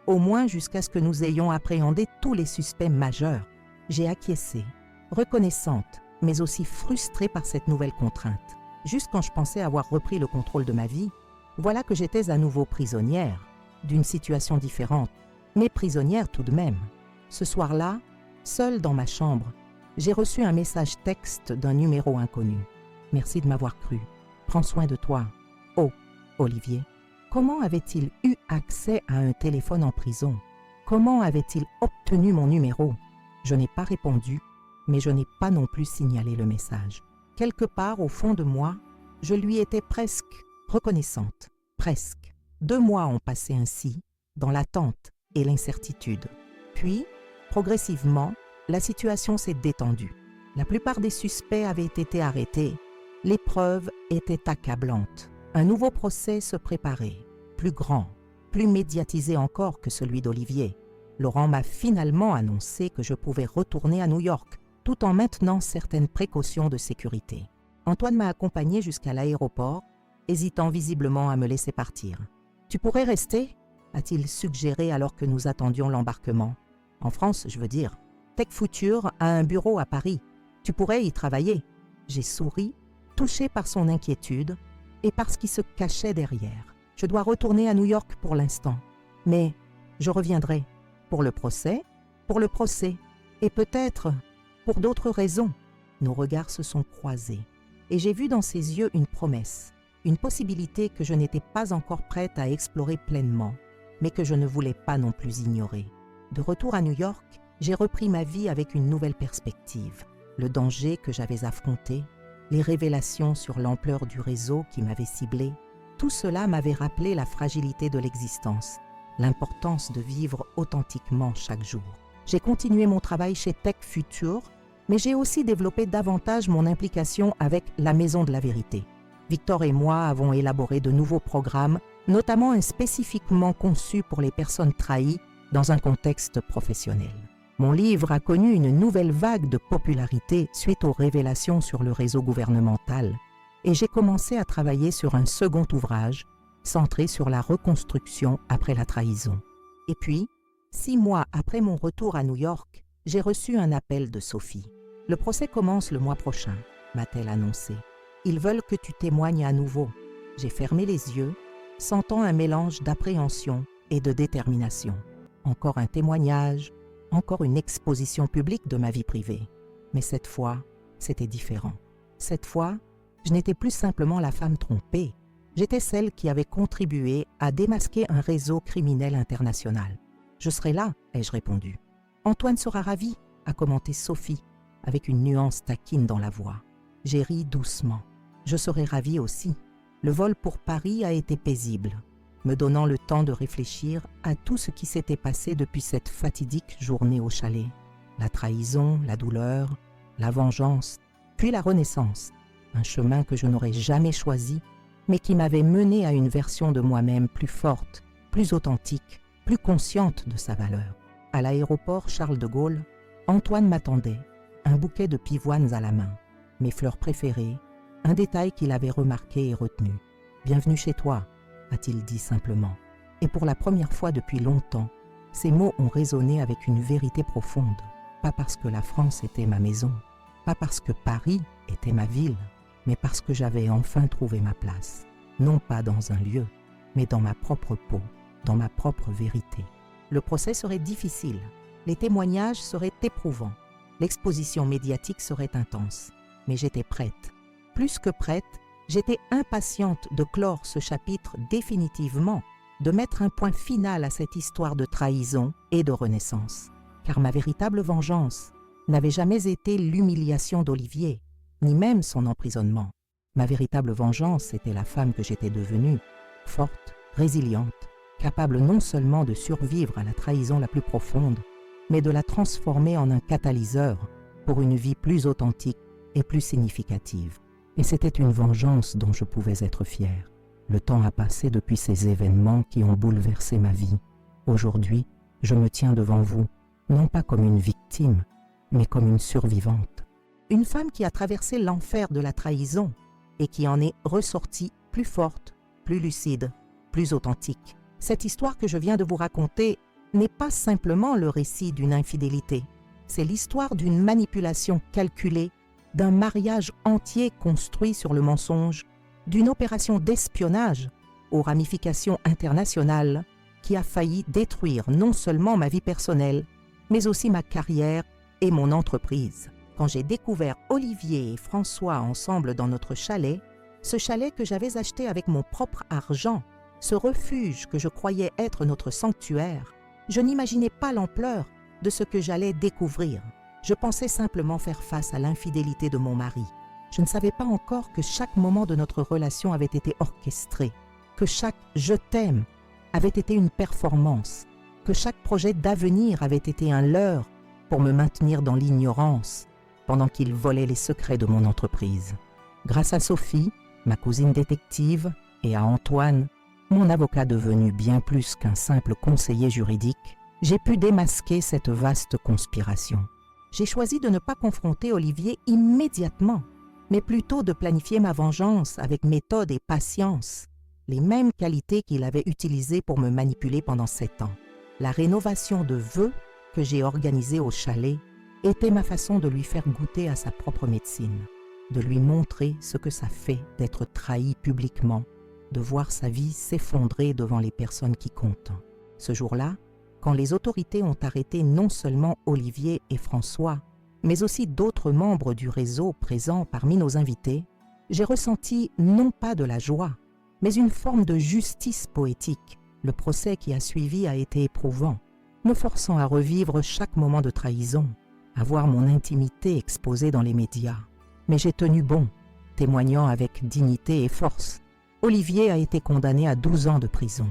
au moins jusqu'à ce que nous ayons appréhendé tous les suspects majeurs. J'ai acquiescé, reconnaissante, mais aussi frustrée par cette nouvelle contrainte. Juste quand je pensais avoir repris le contrôle de ma vie, voilà que j'étais à nouveau prisonnière, d'une situation différente, mais prisonnière tout de même. Ce soir-là, seule dans ma chambre, j'ai reçu un message texte d'un numéro inconnu. « Merci de m'avoir cru. Prends soin de toi. Oh, Olivier. » Comment avait-il eu accès à un téléphone en prison? Comment avait-il obtenu mon numéro? Je n'ai pas répondu, mais je n'ai pas non plus signalé le message. Quelque part au fond de moi, je lui étais presque reconnaissante. Presque. 2 mois ont passé ainsi, dans l'attente et l'incertitude. Puis, progressivement, la situation s'est détendue. La plupart des suspects avaient été arrêtés. Les preuves étaient accablantes. Un nouveau procès se préparait, plus grand, plus médiatisé encore que celui d'Olivier. Laurent m'a finalement annoncé que je pouvais retourner à New York, tout en maintenant certaines précautions de sécurité. Antoine m'a accompagné jusqu'à l'aéroport, hésitant visiblement à me laisser partir. « Tu pourrais rester ?» a-t-il suggéré alors que nous attendions l'embarquement. « En France, je veux dire. Tech Future a un bureau à Paris. Tu pourrais y travailler. » J'ai souri, touché par son inquiétude et par ce qui se cachait derrière. « Je dois retourner à New York pour l'instant. Mais je reviendrai. Pour le procès, et peut-être pour d'autres raisons. » Nos regards se sont croisés et j'ai vu dans ses yeux une promesse, une possibilité que je n'étais pas encore prête à explorer pleinement, mais que je ne voulais pas non plus ignorer. De retour à New York, j'ai repris ma vie avec une nouvelle perspective. Le danger que j'avais affronté, les révélations sur l'ampleur du réseau qui m'avait ciblé, tout cela m'avait rappelé la fragilité de l'existence, l'importance de vivre authentiquement chaque jour. J'ai continué mon travail chez Tech Future, mais j'ai aussi développé davantage mon implication avec la Maison de la Vérité. Victor et moi avons élaboré de nouveaux programmes, notamment un spécifiquement conçu pour les personnes trahies dans un contexte professionnel. Mon livre a connu une nouvelle vague de popularité suite aux révélations sur le réseau gouvernemental et j'ai commencé à travailler sur un second ouvrage centré sur la reconstruction après la trahison. Et puis, 6 mois après mon retour à New York, j'ai reçu un appel de Sophie. Le procès commence le mois prochain. m'a-t-elle annoncé. Ils veulent que tu témoignes à nouveau. J'ai fermé les yeux, sentant un mélange d'appréhension et de détermination. Encore un témoignage, encore une exposition publique de ma vie privée. Mais cette fois, c'était différent. Cette fois, je n'étais plus simplement la femme trompée. J'étais celle qui avait contribué à démasquer un réseau criminel international. « Je serai là », ai-je répondu. « Antoine sera ravi », a commenté Sophie, avec une nuance taquine dans la voix. J'ai ri doucement. Je serai ravie aussi. Le vol pour Paris a été paisible, me donnant le temps de réfléchir à tout ce qui s'était passé depuis cette fatidique journée au chalet. La trahison, la douleur, la vengeance, puis la renaissance. Un chemin que je n'aurais jamais choisi, mais qui m'avait mené à une version de moi-même plus forte, plus authentique, plus consciente de sa valeur. À l'aéroport Charles de Gaulle, Antoine m'attendait, un bouquet de pivoines à la main, mes fleurs préférées, un détail qu'il avait remarqué et retenu. « Bienvenue chez toi », a-t-il dit simplement. Et pour la première fois depuis longtemps, ces mots ont résonné avec une vérité profonde. Pas parce que la France était ma maison, pas parce que Paris était ma ville, mais parce que j'avais enfin trouvé ma place. Non pas dans un lieu, mais dans ma propre peau, dans ma propre vérité. Le procès serait difficile, les témoignages seraient éprouvants, l'exposition médiatique serait intense, mais j'étais prête. Plus que prête, j'étais impatiente de clore ce chapitre définitivement, de mettre un point final à cette histoire de trahison et de renaissance. Car ma véritable vengeance n'avait jamais été l'humiliation d'Olivier, ni même son emprisonnement. Ma véritable vengeance était la femme que j'étais devenue, forte, résiliente, capable non seulement de survivre à la trahison la plus profonde, mais de la transformer en un catalyseur pour une vie plus authentique et plus significative. Et c'était une vengeance dont je pouvais être fière. Le temps a passé depuis ces événements qui ont bouleversé ma vie. Aujourd'hui, je me tiens devant vous, non pas comme une victime, mais comme une survivante. Une femme qui a traversé l'enfer de la trahison et qui en est ressortie plus forte, plus lucide, plus authentique. Cette histoire que je viens de vous raconter n'est pas simplement le récit d'une infidélité. C'est l'histoire d'une manipulation calculée, d'un mariage entier construit sur le mensonge, d'une opération d'espionnage aux ramifications internationales qui a failli détruire non seulement ma vie personnelle, mais aussi ma carrière et mon entreprise. Quand j'ai découvert Olivier et François ensemble dans notre chalet, ce chalet que j'avais acheté avec mon propre argent, ce refuge que je croyais être notre sanctuaire, je n'imaginais pas l'ampleur de ce que j'allais découvrir. Je pensais simplement faire face à l'infidélité de mon mari. Je ne savais pas encore que chaque moment de notre relation avait été orchestré, que chaque « je t'aime » avait été une performance, que chaque projet d'avenir avait été un leurre pour me maintenir dans l'ignorance pendant qu'il volait les secrets de mon entreprise. Grâce à Sophie, ma cousine détective, et à Antoine, mon avocat devenu bien plus qu'un simple conseiller juridique, j'ai pu démasquer cette vaste conspiration. J'ai choisi de ne pas confronter Olivier immédiatement, mais plutôt de planifier ma vengeance avec méthode et patience, les mêmes qualités qu'il avait utilisées pour me manipuler pendant 7 ans. La rénovation de vœux que j'ai organisée au chalet était ma façon de lui faire goûter à sa propre médecine, de lui montrer ce que ça fait d'être trahi publiquement, de voir sa vie s'effondrer devant les personnes qui comptent. Ce jour-là, quand les autorités ont arrêté non seulement Olivier et François, mais aussi d'autres membres du réseau présents parmi nos invités, j'ai ressenti non pas de la joie, mais une forme de justice poétique. Le procès qui a suivi a été éprouvant, me forçant à revivre chaque moment de trahison, à voir mon intimité exposée dans les médias. Mais j'ai tenu bon, témoignant avec dignité et force. Olivier a été condamné à 12 ans de prison.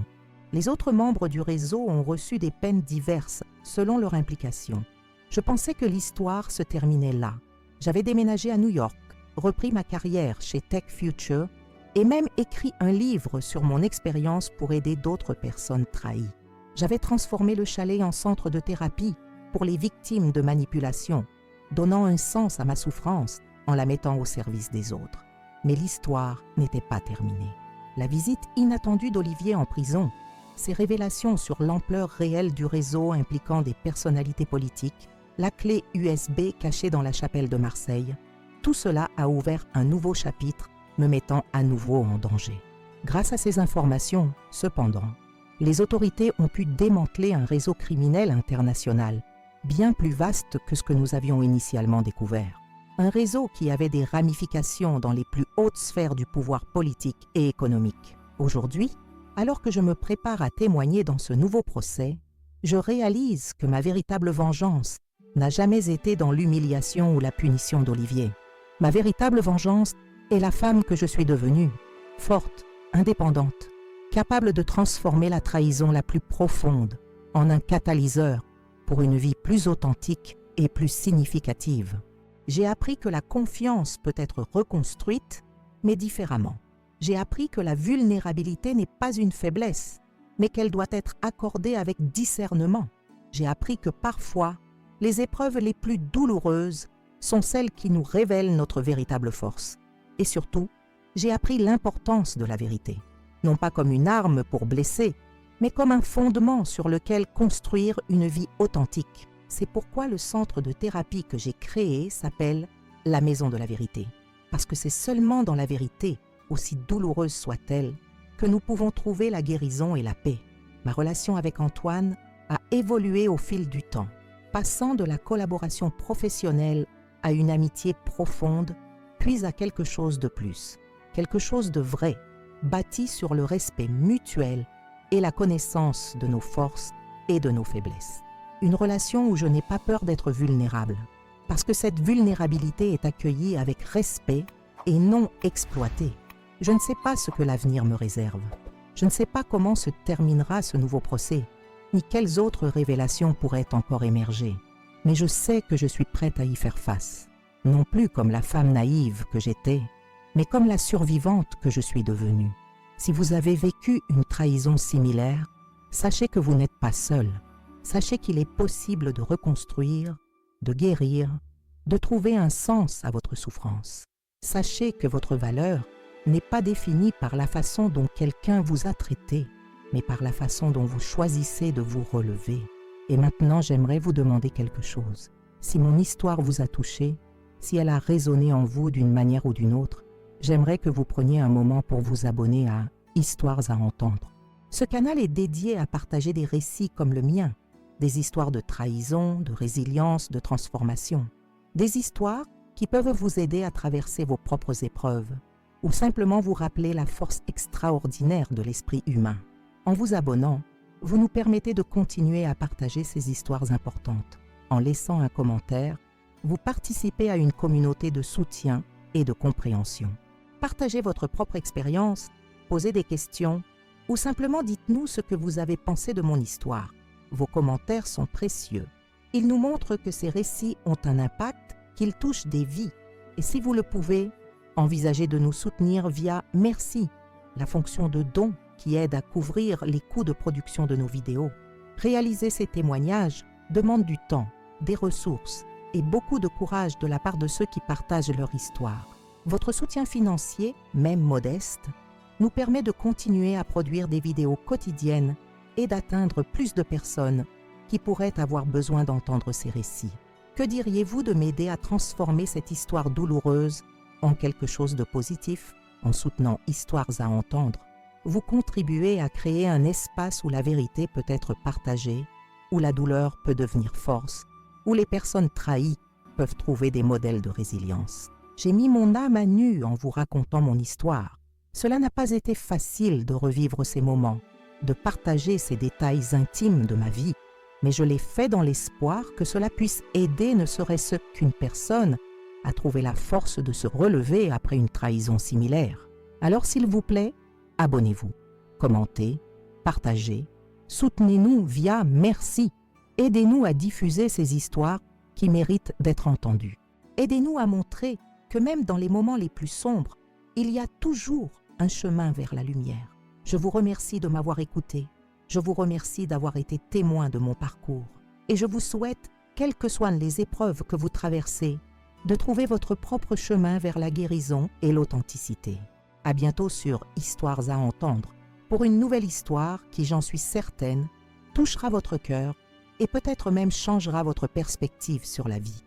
Les autres membres du réseau ont reçu des peines diverses selon leur implication. Je pensais que l'histoire se terminait là. J'avais déménagé à New York, repris ma carrière chez Tech Future et même écrit un livre sur mon expérience pour aider d'autres personnes trahies. J'avais transformé le chalet en centre de thérapie pour les victimes de manipulation, donnant un sens à ma souffrance en la mettant au service des autres. Mais l'histoire n'était pas terminée. La visite inattendue d'Olivier en prison, ses révélations sur l'ampleur réelle du réseau impliquant des personnalités politiques, la clé USB cachée dans la chapelle de Marseille, tout cela a ouvert un nouveau chapitre, me mettant à nouveau en danger. Grâce à ces informations, cependant, les autorités ont pu démanteler un réseau criminel international, bien plus vaste que ce que nous avions initialement découvert. Un réseau qui avait des ramifications dans les plus hautes sphères du pouvoir politique et économique. Aujourd'hui, alors que je me prépare à témoigner dans ce nouveau procès, je réalise que ma véritable vengeance n'a jamais été dans l'humiliation ou la punition d'Olivier. Ma véritable vengeance est la femme que je suis devenue, forte, indépendante, capable de transformer la trahison la plus profonde en un catalyseur pour une vie plus authentique et plus significative. J'ai appris que la confiance peut être reconstruite, mais différemment. J'ai appris que la vulnérabilité n'est pas une faiblesse, mais qu'elle doit être accordée avec discernement. J'ai appris que parfois, les épreuves les plus douloureuses sont celles qui nous révèlent notre véritable force. Et surtout, j'ai appris l'importance de la vérité, non pas comme une arme pour blesser, mais comme un fondement sur lequel construire une vie authentique. C'est pourquoi le centre de thérapie que j'ai créé s'appelle la Maison de la Vérité. Parce que c'est seulement dans la vérité, aussi douloureuse soit-elle, que nous pouvons trouver la guérison et la paix. Ma relation avec Antoine a évolué au fil du temps, passant de la collaboration professionnelle à une amitié profonde, puis à quelque chose de plus, quelque chose de vrai, bâti sur le respect mutuel et la connaissance de nos forces et de nos faiblesses. Une relation où je n'ai pas peur d'être vulnérable, parce que cette vulnérabilité est accueillie avec respect et non exploitée. Je ne sais pas ce que l'avenir me réserve. Je ne sais pas comment se terminera ce nouveau procès, ni quelles autres révélations pourraient encore émerger. Mais je sais que je suis prête à y faire face, non plus comme la femme naïve que j'étais, mais comme la survivante que je suis devenue. Si vous avez vécu une trahison similaire, sachez que vous n'êtes pas seul. Sachez qu'il est possible de reconstruire, de guérir, de trouver un sens à votre souffrance. Sachez que votre valeur n'est pas définie par la façon dont quelqu'un vous a traité, mais par la façon dont vous choisissez de vous relever. Et maintenant, j'aimerais vous demander quelque chose. Si mon histoire vous a touché, si elle a résonné en vous d'une manière ou d'une autre, j'aimerais que vous preniez un moment pour vous abonner à Histoires à entendre. Ce canal est dédié à partager des récits comme le mien, des histoires de trahison, de résilience, de transformation. Des histoires qui peuvent vous aider à traverser vos propres épreuves ou simplement vous rappeler la force extraordinaire de l'esprit humain. En vous abonnant, vous nous permettez de continuer à partager ces histoires importantes. En laissant un commentaire, vous participez à une communauté de soutien et de compréhension. Partagez votre propre expérience, posez des questions ou simplement dites-nous ce que vous avez pensé de mon histoire. Vos commentaires sont précieux. Ils nous montrent que ces récits ont un impact, qu'ils touchent des vies. Et si vous le pouvez, envisagez de nous soutenir via Merci, la fonction de don qui aide à couvrir les coûts de production de nos vidéos. Réaliser ces témoignages demande du temps, des ressources et beaucoup de courage de la part de ceux qui partagent leur histoire. Votre soutien financier, même modeste, nous permet de continuer à produire des vidéos quotidiennes et d'atteindre plus de personnes qui pourraient avoir besoin d'entendre ces récits. Que diriez-vous de m'aider à transformer cette histoire douloureuse en quelque chose de positif en soutenant Histoires à entendre? Vous contribuez à créer un espace où la vérité peut être partagée, où la douleur peut devenir force, où les personnes trahies peuvent trouver des modèles de résilience. J'ai mis mon âme à nu en vous racontant mon histoire. Cela n'a pas été facile de revivre ces moments, de partager ces détails intimes de ma vie, mais je l'ai fait dans l'espoir que cela puisse aider ne serait-ce qu'une personne à trouver la force de se relever après une trahison similaire. Alors s'il vous plaît, abonnez-vous, commentez, partagez, soutenez-nous via Merci. Aidez-nous à diffuser ces histoires qui méritent d'être entendues. Aidez-nous à montrer que même dans les moments les plus sombres, il y a toujours un chemin vers la lumière. Je vous remercie de m'avoir écouté. Je vous remercie d'avoir été témoin de mon parcours. Et je vous souhaite, quelles que soient les épreuves que vous traversez, de trouver votre propre chemin vers la guérison et l'authenticité. À bientôt sur Histoires à entendre, pour une nouvelle histoire qui, j'en suis certaine, touchera votre cœur et peut-être même changera votre perspective sur la vie.